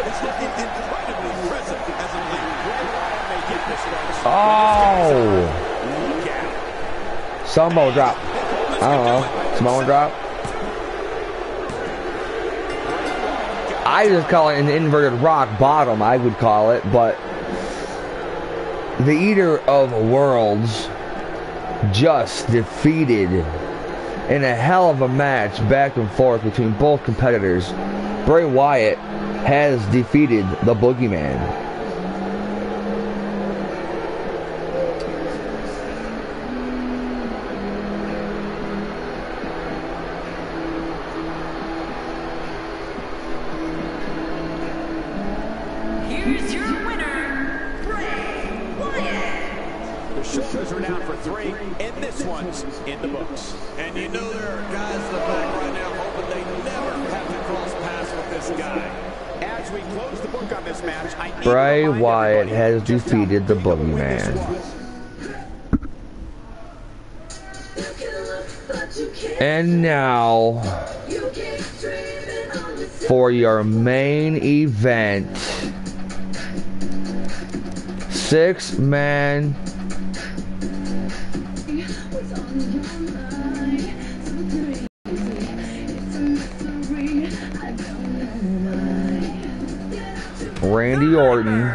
It's looking incredibly impressive as a leader. May get this match. Oh! Look at it. Sambo drop. I don't know. Samoan drop. I just call it an inverted rock bottom, I would call it, but the Eater of Worlds just defeated in a hell of a match back and forth between both competitors. Bray Wyatt has defeated the Boogeyman. Here's your winner, Bray Wyatt. The shoulders are down for 3, and this one's in the books. And you know there are guys in the back right now hoping they never have to cross paths with this guy. As we close the book on this match, I need Bray to remind Wyatt everybody has just how defeated the big a win this Boogeyman. was. And now, for your main event, 6-man Randy Orton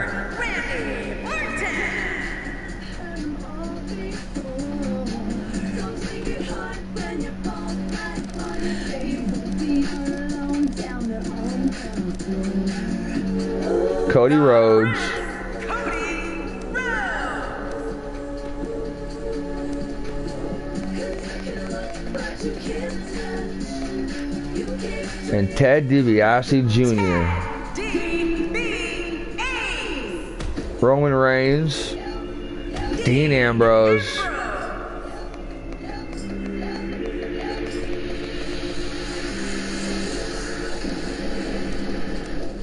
Cody Rhodes and Ted DiBiase Jr. Roman Reigns, Dean Ambrose,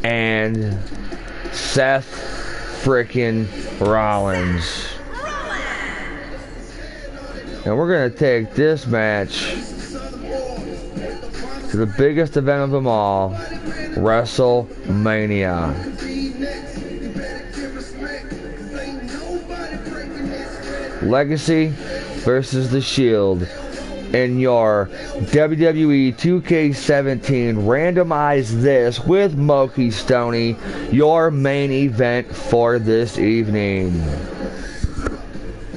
and Seth frickin' Rollins. And we're gonna take this match to the biggest event of them all, WrestleMania. Legacy versus The Shield in your WWE 2K17 Randomize This with MokeyStoney, your main event for this evening.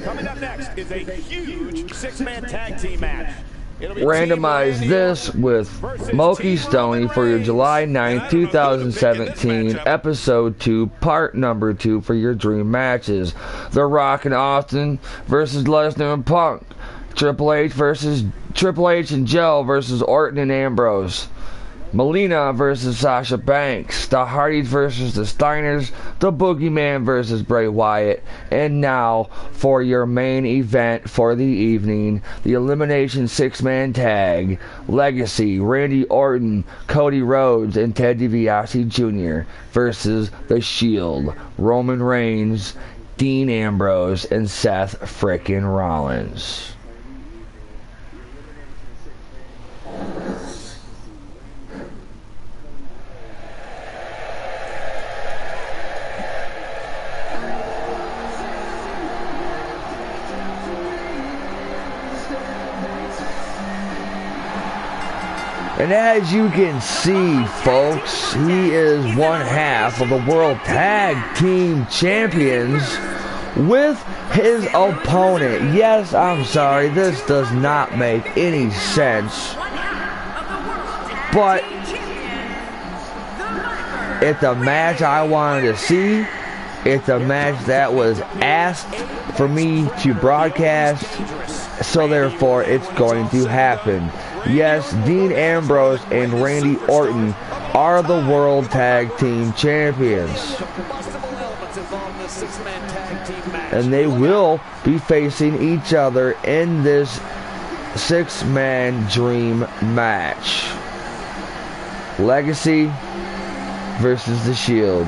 Coming up next is a huge 6-man tag team match. Randomize This with MokeyStoney for your July 9th, 2017, Episode 2, Part Number 2 for your dream matches. The Rock and Austin versus Lesnar and Punk. Triple H and Joe versus Orton and Ambrose. Melina versus Sasha Banks, the Hardys versus the Steiners, the Boogeyman versus Bray Wyatt, and now for your main event for the evening, the Elimination 6-Man Tag, Legacy, Randy Orton, Cody Rhodes, and Ted DiBiase Jr. versus The Shield, Roman Reigns, Dean Ambrose, and Seth frickin' Rollins. And as you can see, folks, he is one half of the World Tag Team Champions with his opponent. Yes, I'm sorry, this does not make any sense. But it's a match I wanted to see. It's a match that was asked for me to broadcast. So therefore, it's going to happen. Yes, Dean Ambrose and Randy Orton are the World Tag Team Champions. And they will be facing each other in this 6-man dream match. Legacy versus The Shield.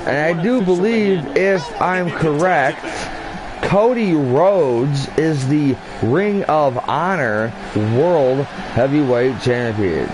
And I do believe, if I'm correct, Cody Rhodes is the Ring of Honor World Heavyweight Champion.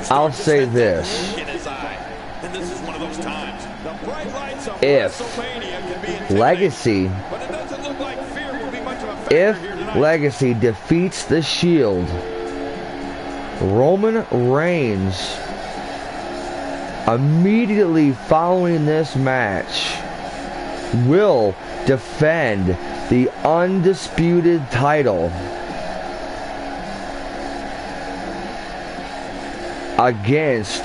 I'll say this. If Legacy defeats the Shield, Roman Reigns, immediately following this match, will defend the undisputed title against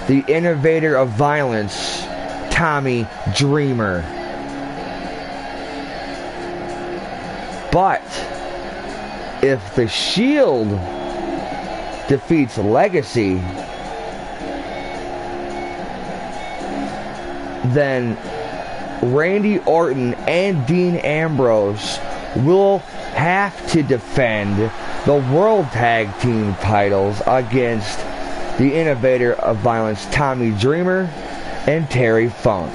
the innovator of violence, Tommy Dreamer. But if the Shield defeats Legacy, then Randy Orton and Dean Ambrose will have to defend the World Tag Team titles against the innovator of violence, Tommy Dreamer, and Terry Funk.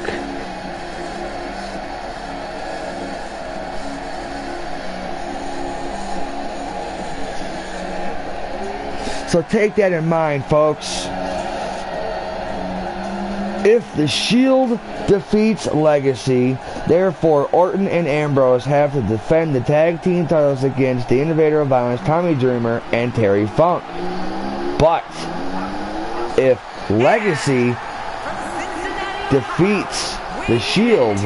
So take that in mind, folks. If the Shield defeats Legacy, therefore Orton and Ambrose have to defend the tag team titles against the innovator of violence, Tommy Dreamer, and Terry Funk. But if Legacy defeats the Shield,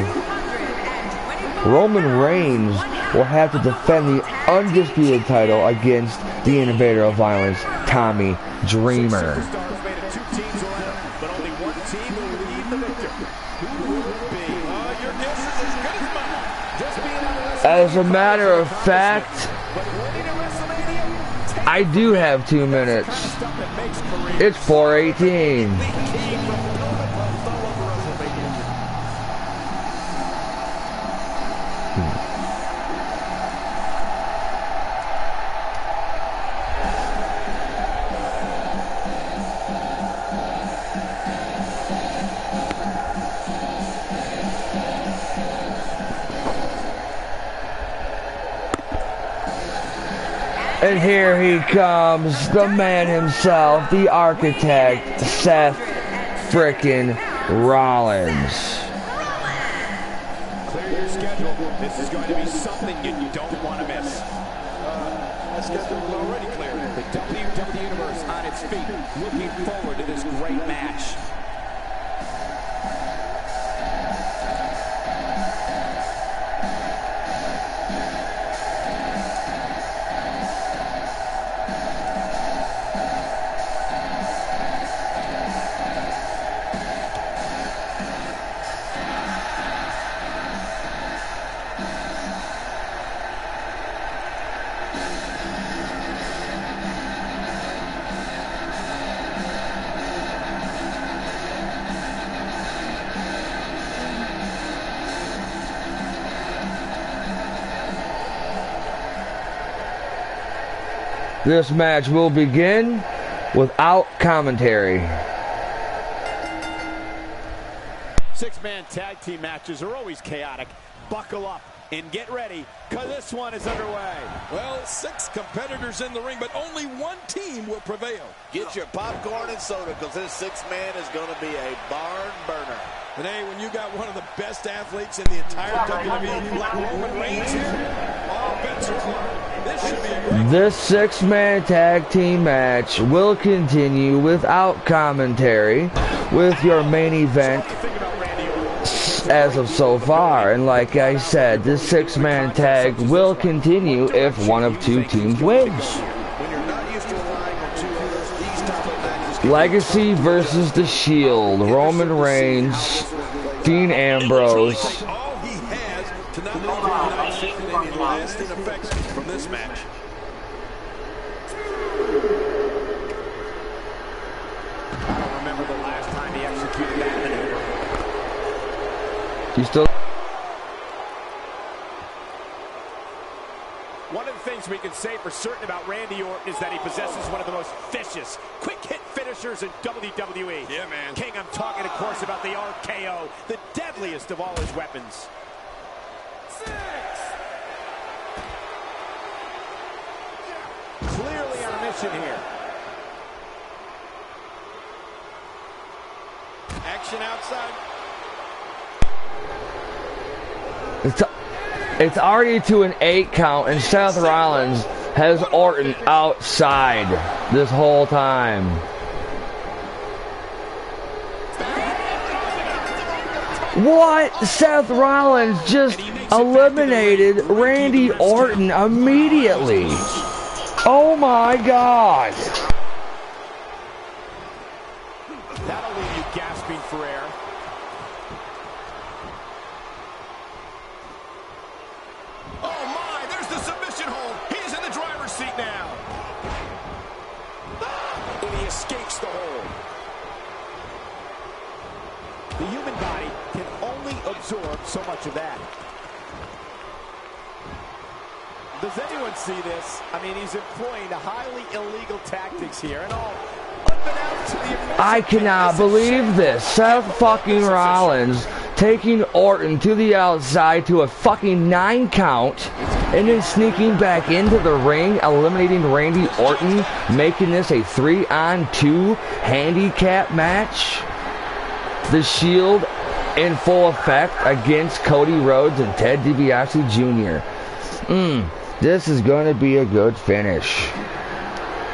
Roman Reigns will have to defend the undisputed title against the innovator of violence, Tommy Dreamer. As a matter of fact, I do have 2 minutes. It's 4:18. And here he comes, the man himself, the architect, Seth frickin' Rollins. Clear your schedule. This is going to be something you don't want to miss. The schedule is already clear. The WWE Universe on its feet, looking forward to this great match. This match will begin without commentary. Six-man tag team matches are always chaotic. Buckle up and get ready, because this one is underway. Well, 6 competitors in the ring, but only one team will prevail. Get your popcorn and soda, because this 6-man is going to be a barn burner. Today, when you got one of the best athletes in the entire WWE, like Roman Reigns here, all bets are on. This should be a great. This 6-man tag team match will continue without commentary with your main event as of so far. And like I said, this 6-man tag will continue if one of 2 teams wins. Legacy versus the Shield. Roman Reigns, Dean Ambrose. All he has to not leave any lasting effects from this match. I don't remember the last time he executed that maneuver. You still? One of the things we can say for certain about Randy Orton is that he possesses one of the most vicious, quick-hit finishers in WWE. Yeah, man. King, I'm talking, of course, about the RKO, the deadliest of all his weapons. 6. Clearly on a mission here. Action outside. It's already to an 8 count, and Seth Rollins has Orton outside this whole time. What? Seth Rollins just eliminated Randy Orton immediately. Oh my God. That'll leave you gasping for air. Oh my, there's the submission hold. He's in the driver's seat now. And he escapes the hold. The human body can only absorb so much of that. Does anyone see this? I mean, he's employing highly illegal tactics here, and all unbeknownst to the I cannot believe this. Seth fucking Rollins taking Orton to the outside to a fucking 9 count and then sneaking back into the ring, eliminating Randy Orton, making this a 3-on-2 handicap match. The Shield in full effect against Cody Rhodes and Ted DiBiase Jr. This is going to be a good finish.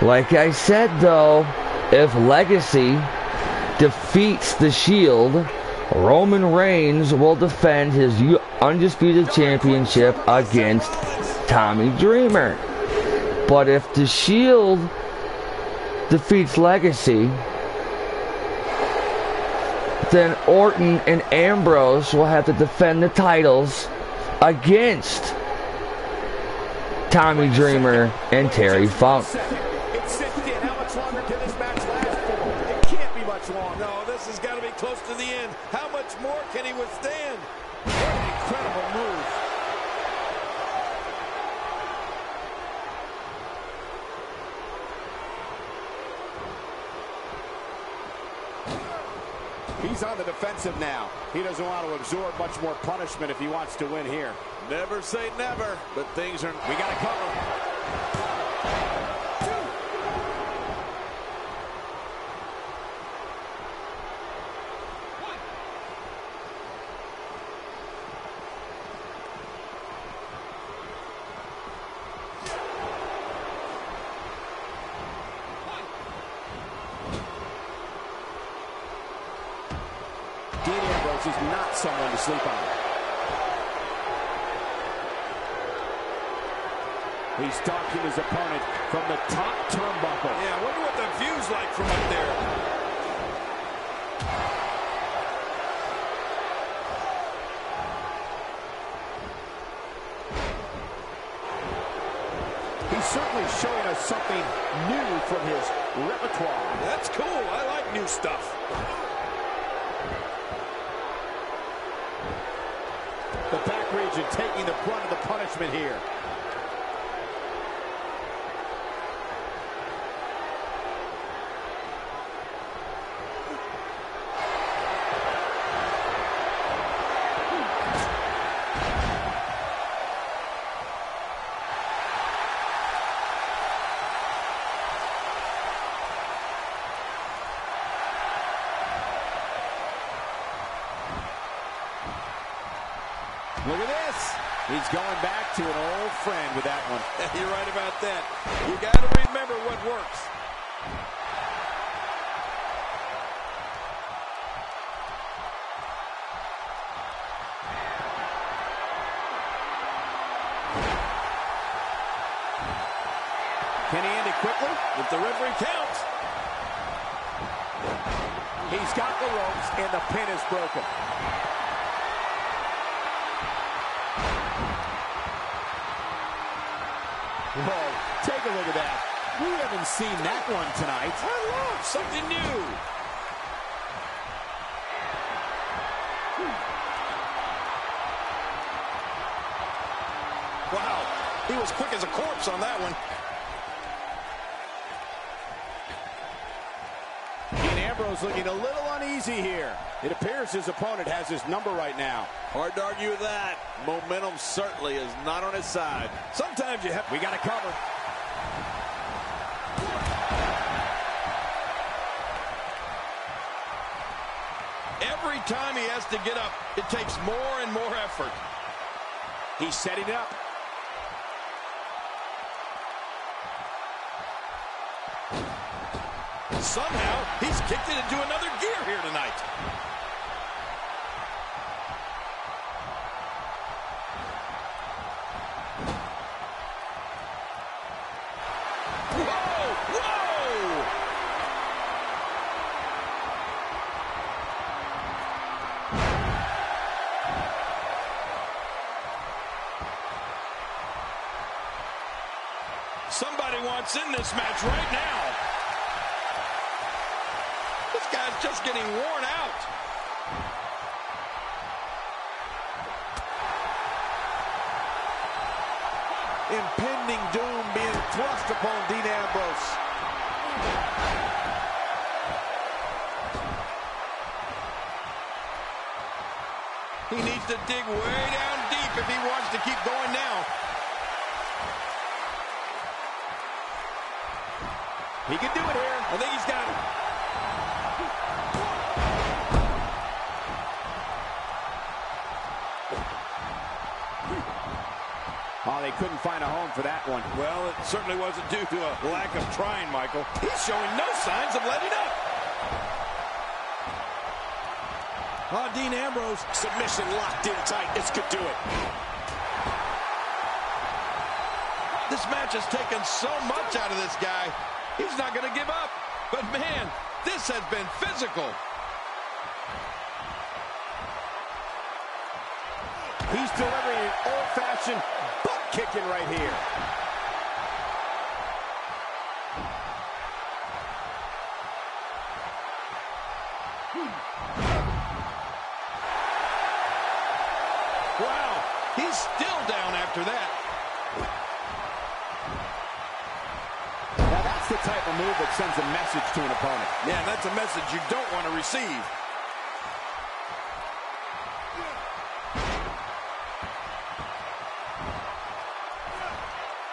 Like I said though, if Legacy defeats the Shield, Roman Reigns will defend his Undisputed Championship against Tommy Dreamer. But if the Shield defeats Legacy, then Orton and Ambrose will have to defend the titles against Tommy Dreamer and Terry Funk. It's cinched in. How much longer can this match last for? It can't be much longer. No, this has got to be close to the end. How much more can he withstand? What an incredible move. He's on the defensive now. He doesn't want to absorb much more punishment if he wants to win here. Never say never, but things are... We got to cover. Dean Ambrose is not someone to sleep on. He's stalking his opponent from the top turnbuckle. Yeah, I wonder what the view's like from up there. He's certainly showing us something new from his repertoire. That's cool. I like new stuff. The back region taking the brunt of the punishment here. Look at this. He's going back to an old friend with that one. You're right about that. You got to remember what works. Can he end it quickly? If the referee counts. He's got the ropes and the pin is broken. Whoa, take a look at that. We haven't seen that one tonight. I love something new. Wow, he was quick as a corpse on that one. Dean Ambrose looking a little uneasy here. It appears his opponent has his number right now. Hard to argue with that. Momentum certainly is not on his side. Sometimes you have... We got to cover. Every time he has to get up, it takes more and more effort. He's setting it up. Somehow, he's kicked it into another gear here tonight. wants in this match right now. This guy's just getting worn out. Impending doom being thrust upon Dean Ambrose. He needs to dig way down deep if he wants to keep going now. He can do it here. I think he's got it. Oh, they couldn't find a home for that one. Well, it certainly wasn't due to a lack of trying, Michael. He's showing no signs of letting up. Oh, Dean Ambrose. Submission locked in tight. This could do it. This match has taken so much out of this guy. He's not going to give up. But, man, this has been physical. He's delivering an old-fashioned butt kicking right here. Wow, he's still down after that. Now that's the type of move that sends a message to an opponent. Yeah, that's a message you don't want to receive.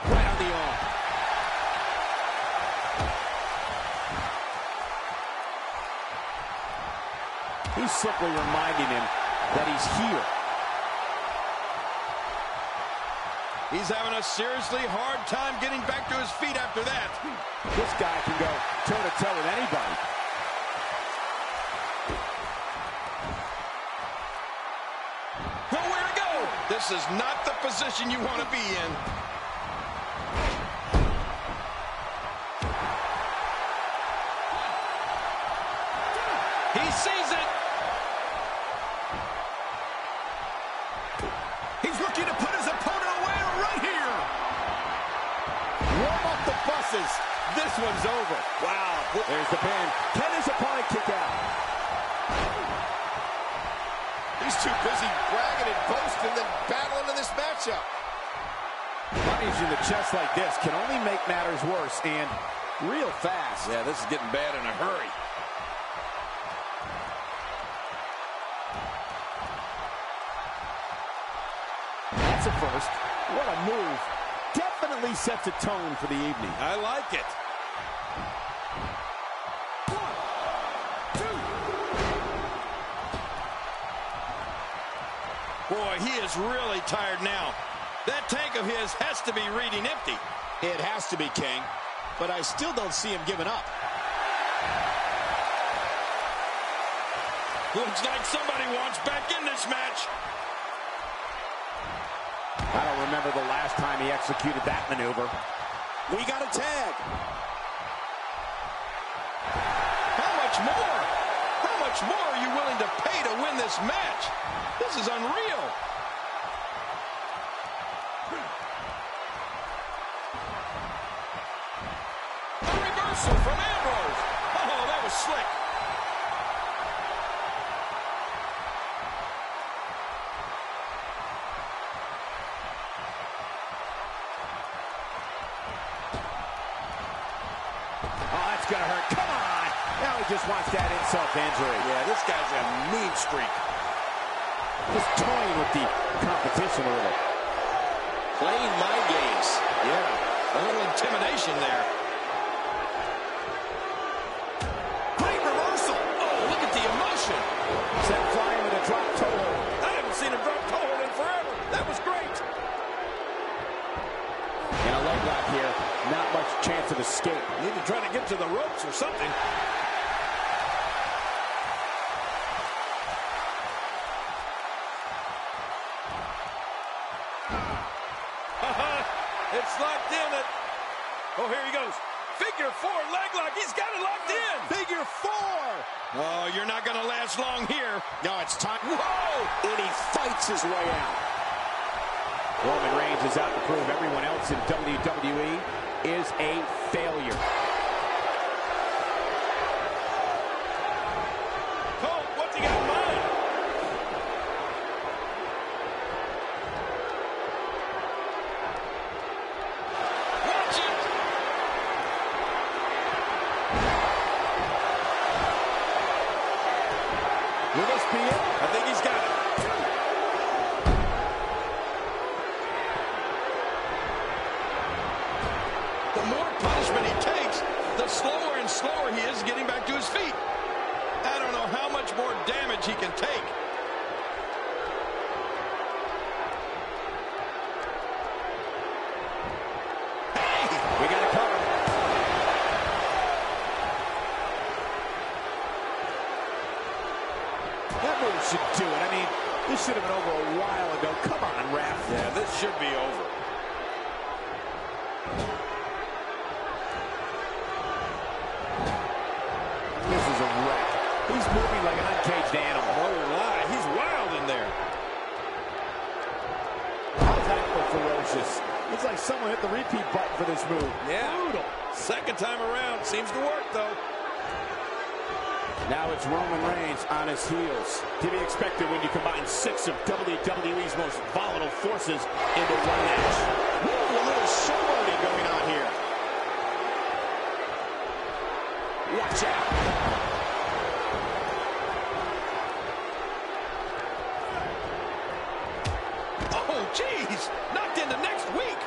Right on the arm. He's simply reminding him that he's here. He's having a seriously hard time getting back to his feet after that. This guy can go toe-to-toe with anybody. Nowhere to go. This is not the position you want to be in. He sees it. He's looking to put his opponent away right here. Warm up the buses. This one's over. Wow. There's the pin. Can his opponent kick out? He's too busy bragging and boasting than battling in this matchup. Punch in the chest like this can only make matters worse and real fast. Yeah, this is getting bad in a hurry. That's a first. What a move. Definitely sets a tone for the evening. I like it. Boy, he is really tired now. That tank of his has to be reading empty. It has to be, King. But I still don't see him giving up. Looks like somebody wants back in this match. I don't remember the last time he executed that maneuver. We got a tag. How much more? How much more are you willing to pay to win this match? This is unreal. A reversal from Ambrose. Oh, that was slick. Gonna hurt. Come on! Now he just wants that insult to injury. Yeah, this guy's a mean streak. Just toying with the competition a little. Playing mind games. Yeah, a little intimidation there. Great reversal. Oh, look at the emotion. Sent flying with a drop toe hold. I haven't seen a drop toe hold in forever. That was great. And a leg lock here. Not much chance of escape. Need to try to get to the ropes or something. It's locked in. Oh, here he goes. Figure four leg lock. He's got it locked in. Figure four. Oh, you're not going to last long here. No, it's time. Whoa! And he fights his way out. Roman Reigns is out to prove everyone else in WWE is a failure. Cole, what's he got in mind? Watch it! Will this be it? I think he's got it. The more punishment he takes, the slower and slower he is getting back to his feet. I don't know how much more damage he can take. Hey, We got to cover. That move should do it. I mean, this should have been over a while ago. Come on, ref. yeah, this should be over. This is a wreck. He's moving like an uncaged animal. No lie, he's wild in there. How's that for ferocious? Looks like someone hit the repeat button for this move. Yeah. Brutal. Second time around, seems to work though. Now it's Roman Reigns on his heels. To be expected when you combine 6 of WWE's most volatile forces into one match. Ooh, a little showboating going on here. Watch out. Oh, jeez, knocked into next week.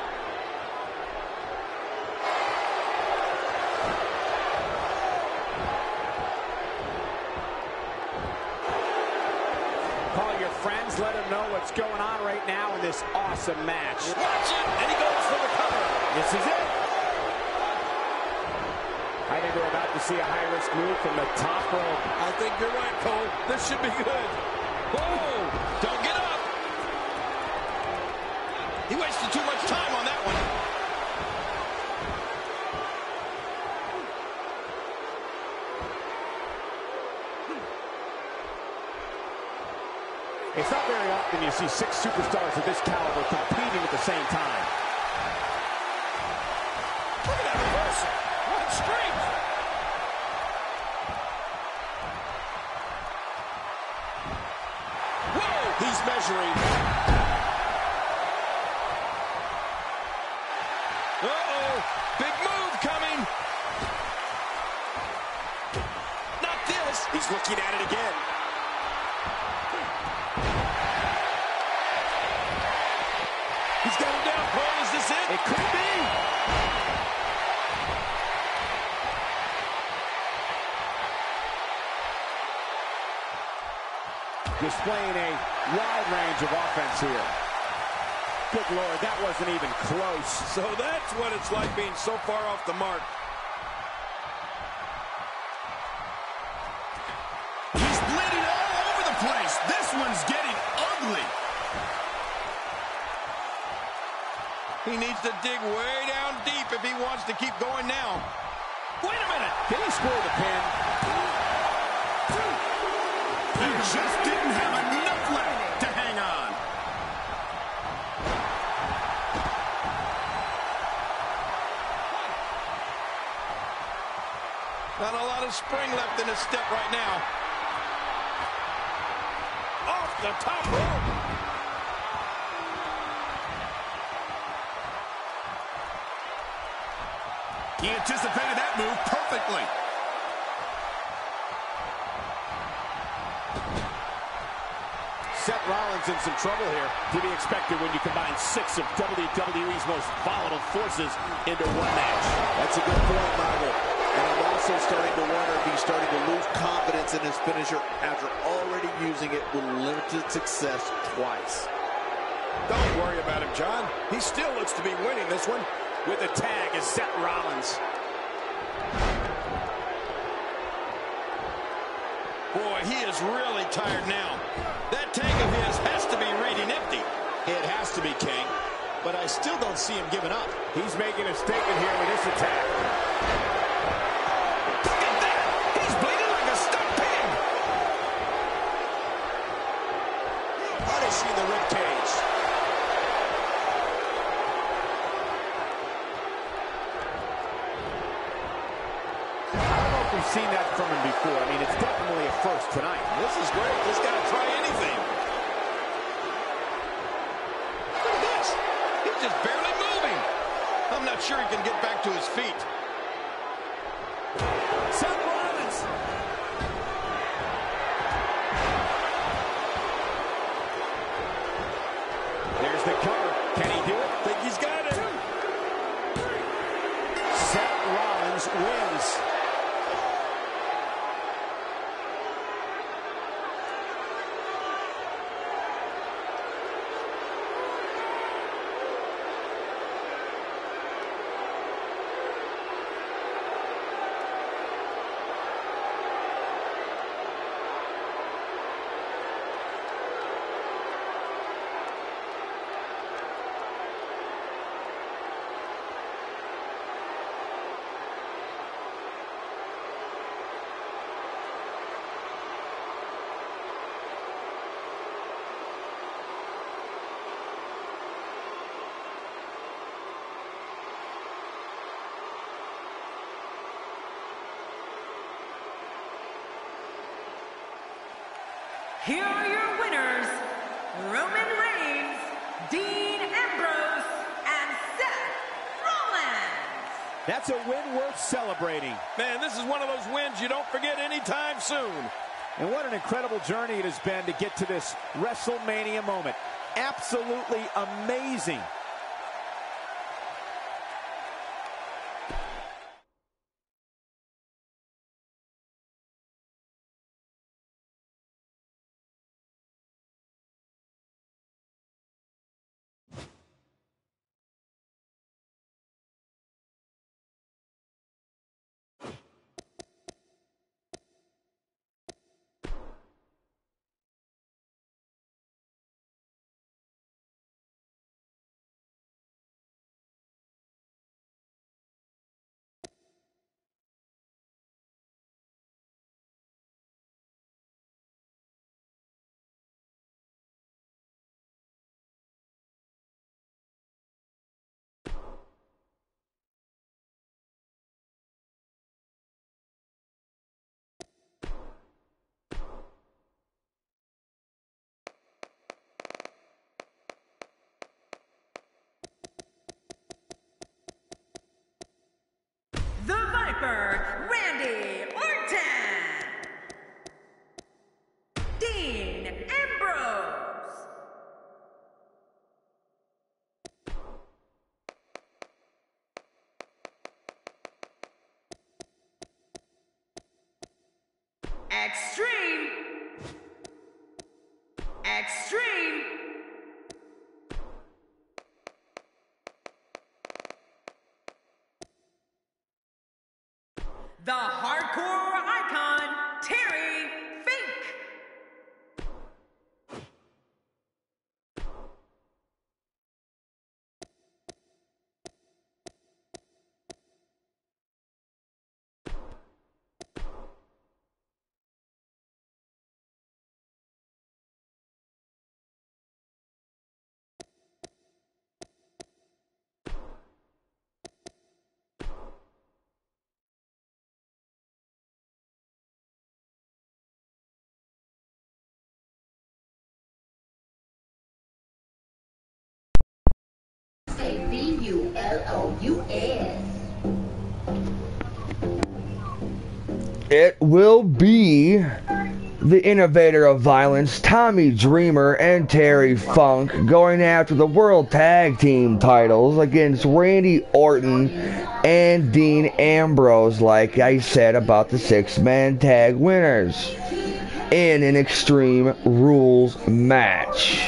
Call your friends, let them know what's going on right now in this awesome match. Watch it, and he goes for the cover. This is it. I think we're about to see a high-risk move from the top rope. I think you're right, Cole. This should be good. Whoa, don't get up. He wasted too much time on that one. It's not very often you see 6 superstars of this caliber competing at the same time. Look at that reversal. What strength. Whoa, he's measuring. Uh-oh, big move coming. Not this. He's looking at it again. He's got him down, Cole. Is this it? It could be. Displaying a wide range of offense here. Good Lord, that wasn't even close. So that's what it's like being so far off the mark. He's bleeding all over the place. This one's getting ugly. He needs to dig way down deep if he wants to keep going now. Wait a minute. Can he score the pin? He just didn't have enough left to hang on. Not a lot of spring left in his step right now. Off the top rope. He anticipated that move perfectly. Seth Rollins in some trouble here. To be expected when you combine 6 of WWE's most volatile forces into one match. That's a good point, Michael. And I'm also starting to wonder if he's starting to lose confidence in his finisher after already using it with limited success twice. Don't worry about him, John. He still looks to be winning this one. With the tag is Seth Rollins. Boy, he is really tired now. That tank of his has to be reading empty. It has to be, King. But I still don't see him giving up. He's making a statement here with this attack. Look at that! He's bleeding like a stuck pig! Punishing the ribcage. seen that from him before. I mean, it's definitely a first tonight. This is great. This guy will try anything. Look at this. He's just barely moving. I'm not sure he can get back to his feet. Seth Rollins. There's the cover. Can he do it? I think he's got it. Seth Rollins wins. Here are your winners, Roman Reigns, Dean Ambrose, and Seth Rollins. That's a win worth celebrating. Man, this is one of those wins you don't forget anytime soon. And what an incredible journey it has been to get to this WrestleMania moment. Absolutely amazing. The Viper, Randy Orton. Dean Ambrose. Extreme. Extreme. The hardcore icon, Terry Fink. Bulous. It will be the innovator of violence, Tommy Dreamer and Terry Funk, going after the World Tag Team titles against Randy Orton and Dean Ambrose, like I said about the six-man tag winners, in an Extreme Rules match.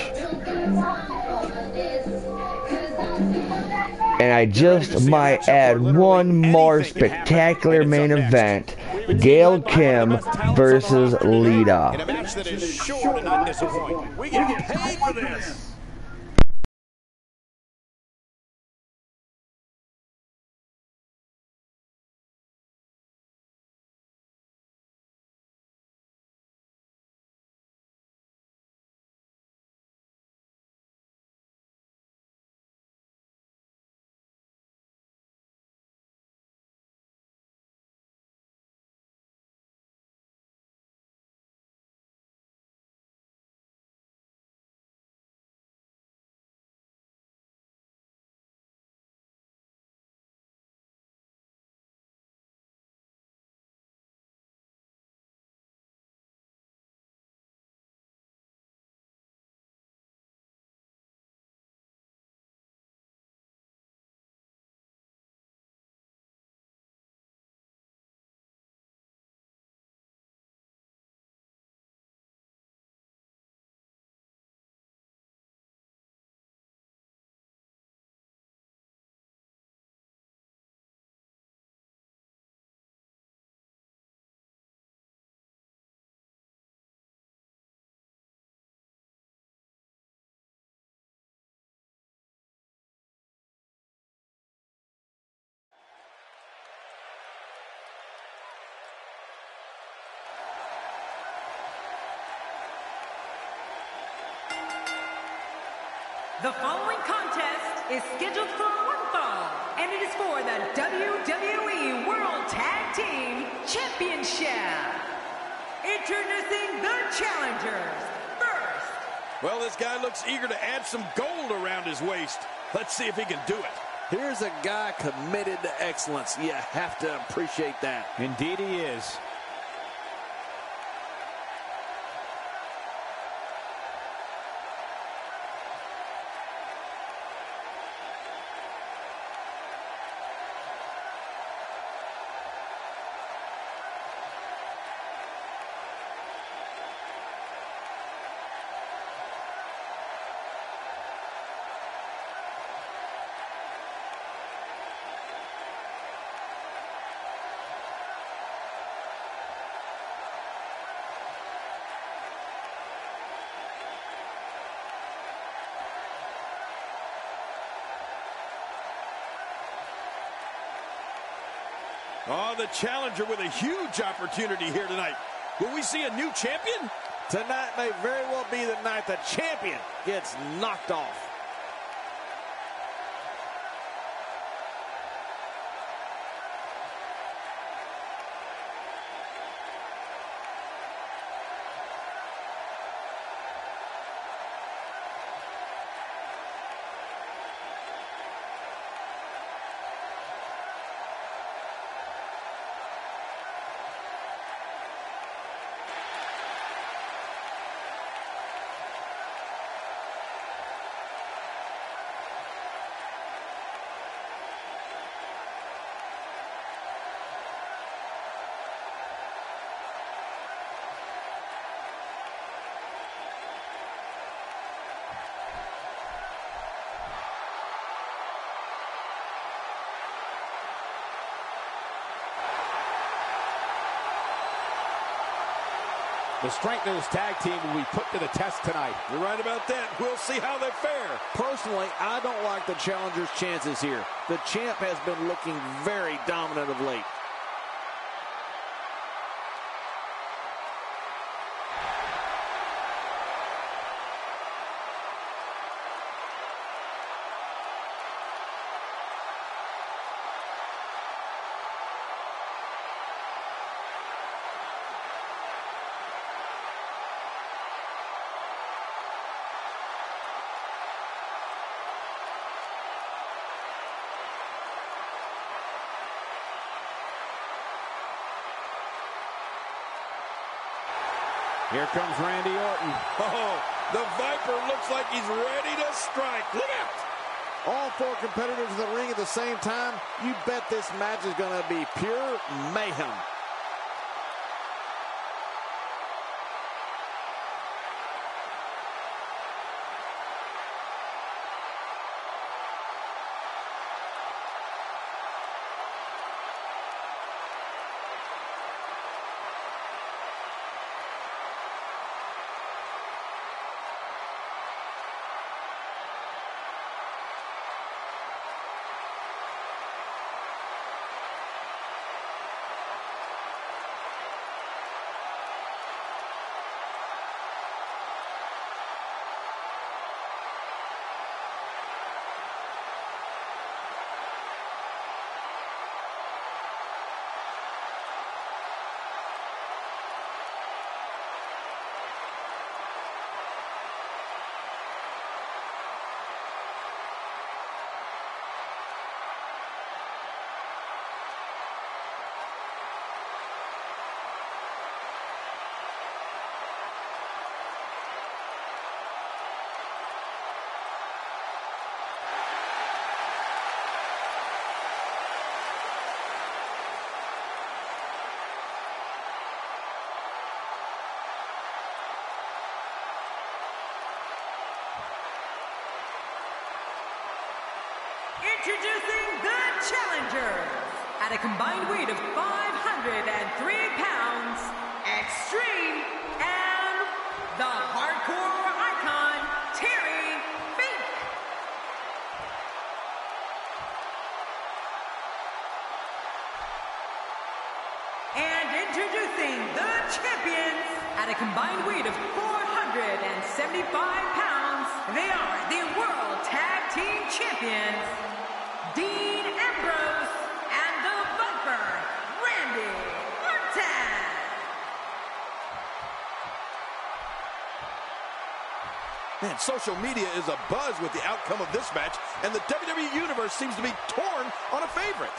And I just might add one more spectacular main event. Gail Kim versus Lita. In a match that is sure to not disappoint. We get paid for this. The following contest is scheduled for one fall, and it is for the WWE World Tag Team Championship. Introducing the challengers first. Well, this guy looks eager to add some gold around his waist. Let's see if he can do it. Here's a guy committed to excellence. You have to appreciate that. Indeed he is. Oh, the challenger with a huge opportunity here tonight. Will we see a new champion? Tonight may very well be the night the champion gets knocked off. The strength of this tag team will be put to the test tonight. You're right about that. We'll see how they fare. Personally, I don't like the challenger's chances here. The champ has been looking very dominant of late. Here comes Randy Orton. Oh, the Viper looks like he's ready to strike. Look out! All four competitors in the ring at the same time. You bet this match is going to be pure mayhem. Introducing the challengers. At a combined weight of 503 pounds, Extreme and the hardcore icon, Terry Fink. And introducing the champions. At a combined weight of 475 pounds, They are the World Tag Team Champions, Dean Ambrose and the Viper, Randy Orton. Man, social media is abuzz with the outcome of this match, and the WWE Universe seems to be torn on a favorite.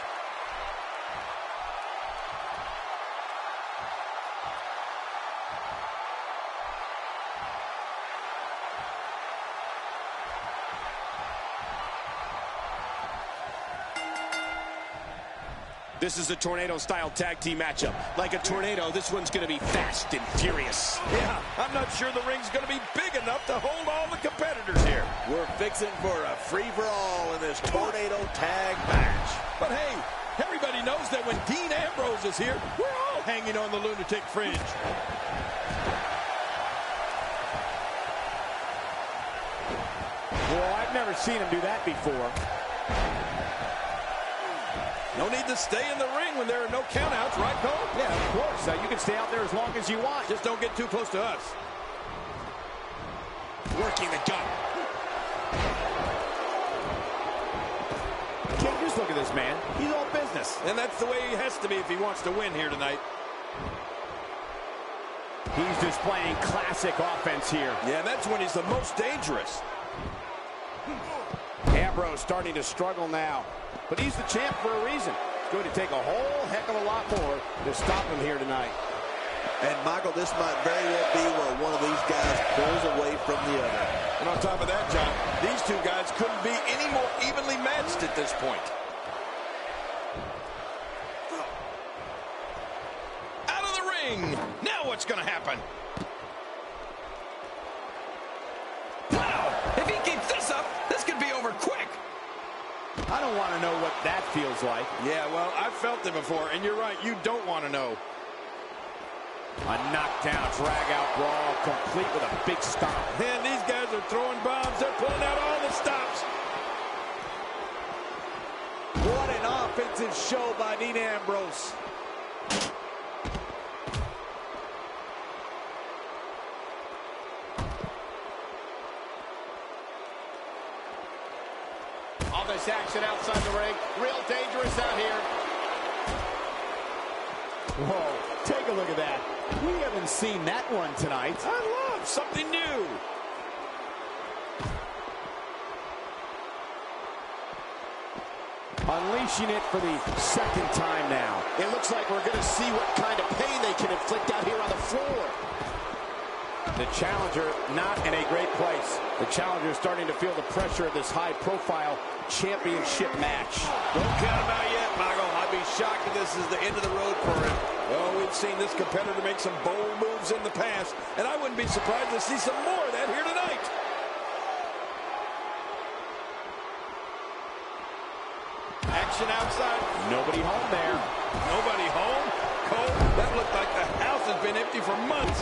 This is a tornado-style tag team matchup. Like a tornado, this one's going to be fast and furious. Yeah, I'm not sure the ring's going to be big enough to hold all the competitors here. We're fixing for a free-for-all in this tornado tag match. But hey, everybody knows that when Dean Ambrose is here, we're all hanging on the lunatic fringe. Well, I've never seen him do that before. No need to stay in the ring when there are no countouts, right, Cole? Yeah, of course. You can stay out there as long as you want. Just don't get too close to us. Working the gun. King, just look at this man. He's all business. And that's the way he has to be if he wants to win here tonight. He's displaying classic offense here. Yeah, that's when he's the most dangerous. Ambrose starting to struggle now. But he's the champ for a reason. It's going to take a whole heck of a lot more to stop him here tonight. And, Michael, this might very well be where one of these guys pulls away from the other. And on top of that, John, these two guys couldn't be any more evenly matched at this point. Out of the ring. Now what's going to happen? Wow, if he keeps this up, this could be over quick. I don't want to know what that feels like. Yeah, well, I've felt it before, and you're right, you don't want to know. A knockdown, drag-out brawl, complete with a big stomp. Man, these guys are throwing bombs. They're pulling out all the stops. What an offensive show by Dean Ambrose. All this action outside the ring. Real dangerous out here. Whoa, take a look at that. We haven't seen that one tonight. I love something new. Unleashing it for the second time now. It looks like we're going to see what kind of pain they can inflict out here on the floor. The challenger not in a great place. The challenger is starting to feel the pressure of this high-profile championship match. Don't count him out yet, Michael. I'd be shocked if this is the end of the road for him. Well, we've seen this competitor make some bold moves in the past, and I wouldn't be surprised to see some more of that here tonight. Action outside. Nobody home there. Nobody home? Cole, that looked like the house has been empty for months.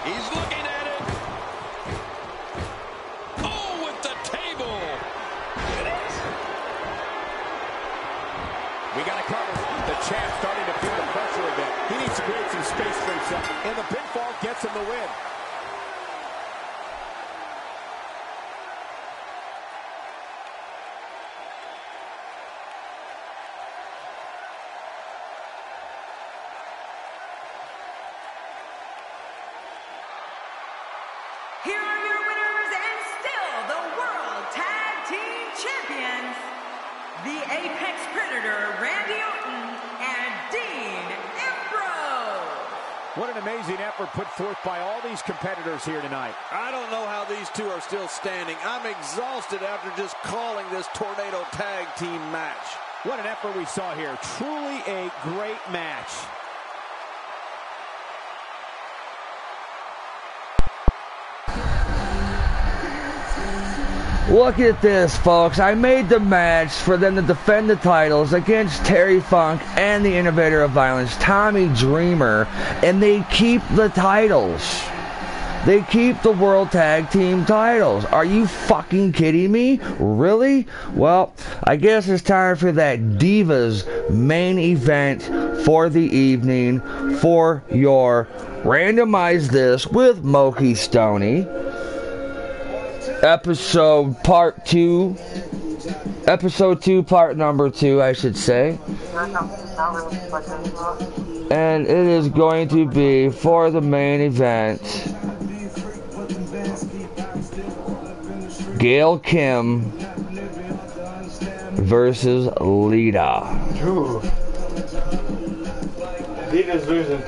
He's looking at it. Oh, with the table. It is. We got to cover. The champ starting to feel the pressure a bit. He needs to create some space for himself. And the pinfall gets him the win. Here are your winners and still the World Tag Team Champions, the Apex Predator, Randy Orton, and Dean Ambrose. What an amazing effort put forth by all these competitors here tonight. I don't know how these two are still standing. I'm exhausted after just calling this tornado tag team match. What an effort we saw here. Truly a great match. Look at this, folks. I made the match for them to defend the titles against Terry Funk and the Innovator of Violence, Tommy Dreamer, and they keep the titles. They keep the World Tag Team titles. Are you fucking kidding me? Really? Well, I guess it's time for that Divas main event for the evening for your Randomize This with MokeyStoney. Episode 2, part number 2, I should say. And it is going to be for the main event, Gail Kim versus Lita. Ooh. Lita's losing.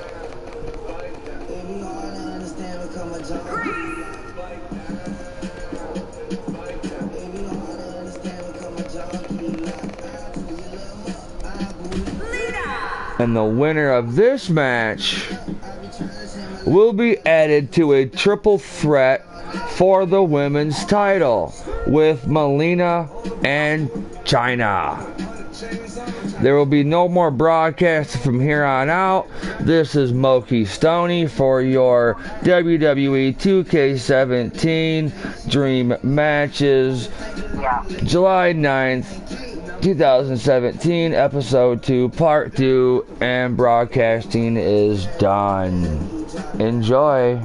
And the winner of this match will be added to a triple threat for the women's title with Melina and Chyna. There will be no more broadcasts from here on out. This is MokeyStoney for your WWE 2K17 Dream Matches, July 9th, 2017, episode 2, part 2, and broadcasting is done. Enjoy.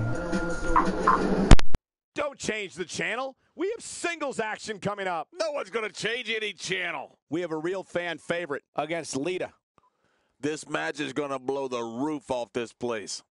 Don't change the channel. We have singles action coming up. No one's going to change any channel. We have a real fan favorite against Lita. This match is going to blow the roof off this place.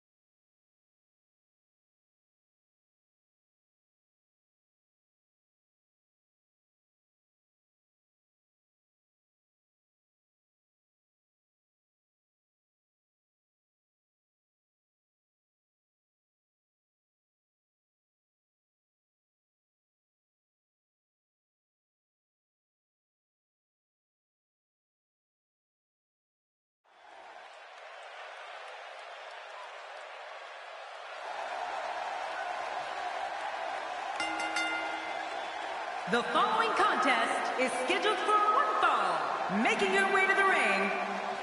The following contest is scheduled for one fall. Making her way to the ring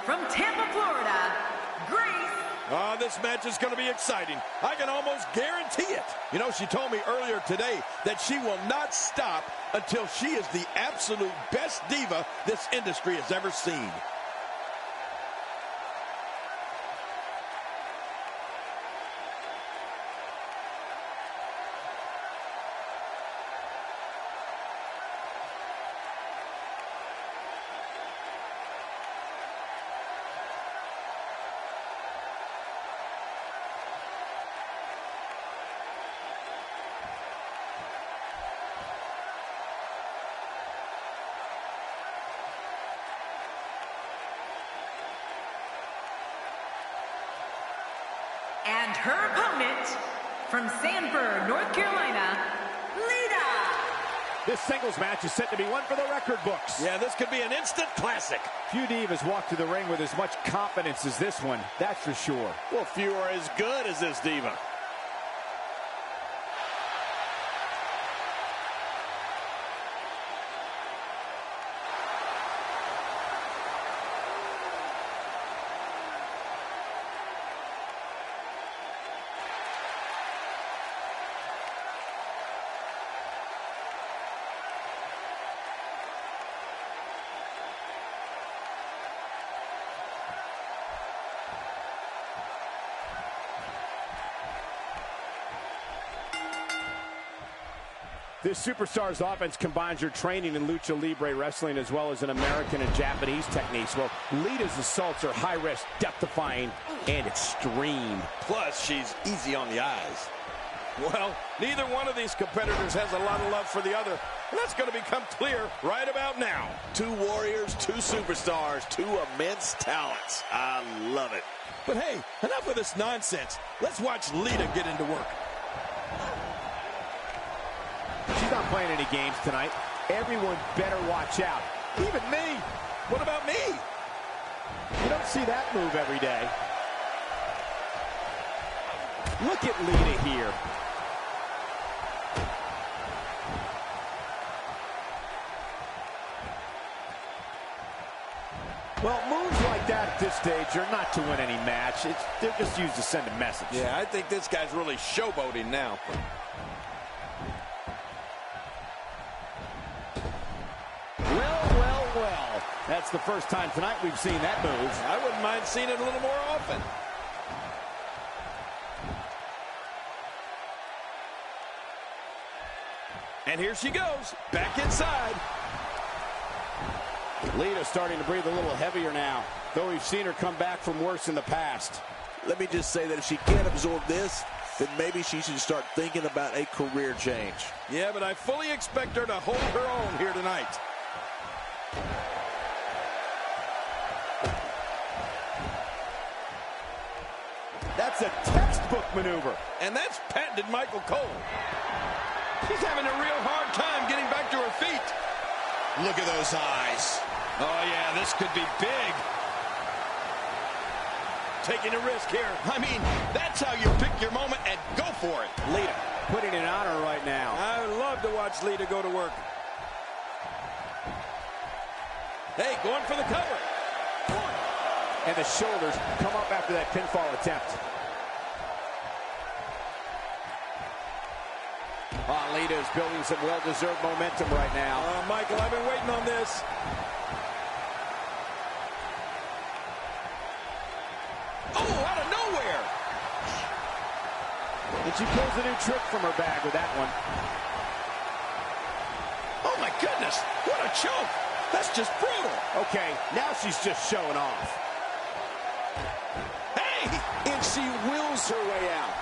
from Tampa, Florida, Grace. This match is going to be exciting. I can almost guarantee it. You know, she told me earlier today that she will not stop until she is the absolute best diva this industry has ever seen. And her opponent, from Sanford, North Carolina, Lita. This singles match is set to be one for the record books. Yeah, this could be an instant classic. Few divas walk to the ring with as much confidence as this one, that's for sure. Well, few are as good as this diva. This superstar's offense combines your training in lucha libre wrestling as well as in American and Japanese techniques. Well, Lita's assaults are high risk, death-defying, and extreme. Plus, she's easy on the eyes. Well, neither one of these competitors has a lot of love for the other, and that's going to become clear right about now. Two warriors, two superstars, two immense talents. I love it. But hey, enough of this nonsense. Let's watch Lita get into work. She's not playing any games tonight. Everyone better watch out. Even me. What about me? You don't see that move every day. Look at Lita here. Well, moves like that at this stage are not to win any match. They're just used to send a message. Yeah, I think this guy's really showboating now. That's the first time tonight we've seen that move. I wouldn't mind seeing it a little more often. And here she goes, back inside. Lita starting to breathe a little heavier now, though we've seen her come back from worse in the past. Let me just say that if she can't absorb this, then maybe she should start thinking about a career change. Yeah, but I fully expect her to hold her own here tonight. That's a textbook maneuver. And that's patented Michael Cole. She's having a real hard time getting back to her feet. Look at those eyes. Oh, yeah, this could be big. Taking a risk here. I mean, that's how you pick your moment and go for it. Lita putting it on her right now. I love to watch Lita go to work. Hey, going for the cover. And the shoulders come up after that pinfall attempt. Lita is building some well-deserved momentum right now. Michael, I've been waiting on this. Oh, out of nowhere. And she pulls a new trick from her bag with that one. Oh, my goodness. What a choke. That's just brutal. Okay, now she's just showing off. Hey! And she wills her way out.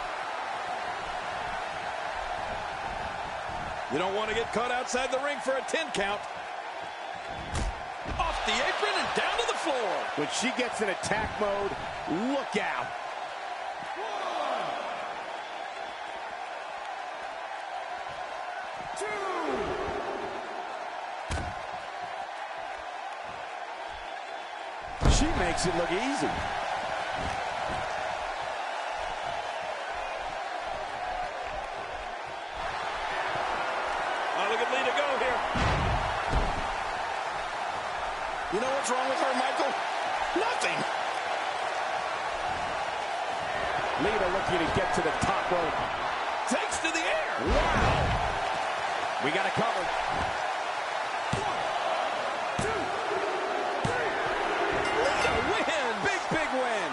You don't want to get caught outside the ring for a 10 count. Off the apron and down to the floor. When she gets in attack mode, look out. She makes it look easy. Oh, look at Lita go here. You know what's wrong with her, Michael? Nothing. Lita looking to get to the top rope. Takes to the air. Wow. We got it covered. 1, 2, 3. Lita win. Big, big win.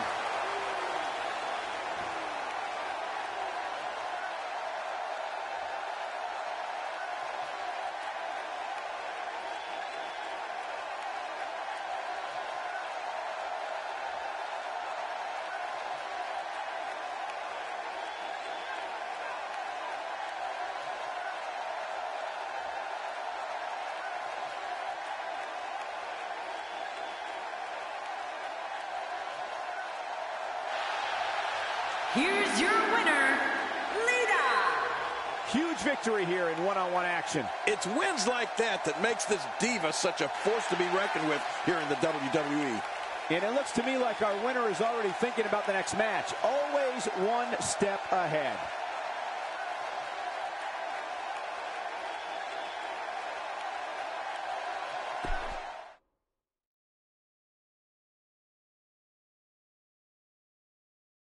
Here's your winner, Lita. Huge victory here in one-on-one action. It's wins like that that makes this diva such a force to be reckoned with here in the WWE. And it looks to me like our winner is already thinking about the next match. Always one step ahead.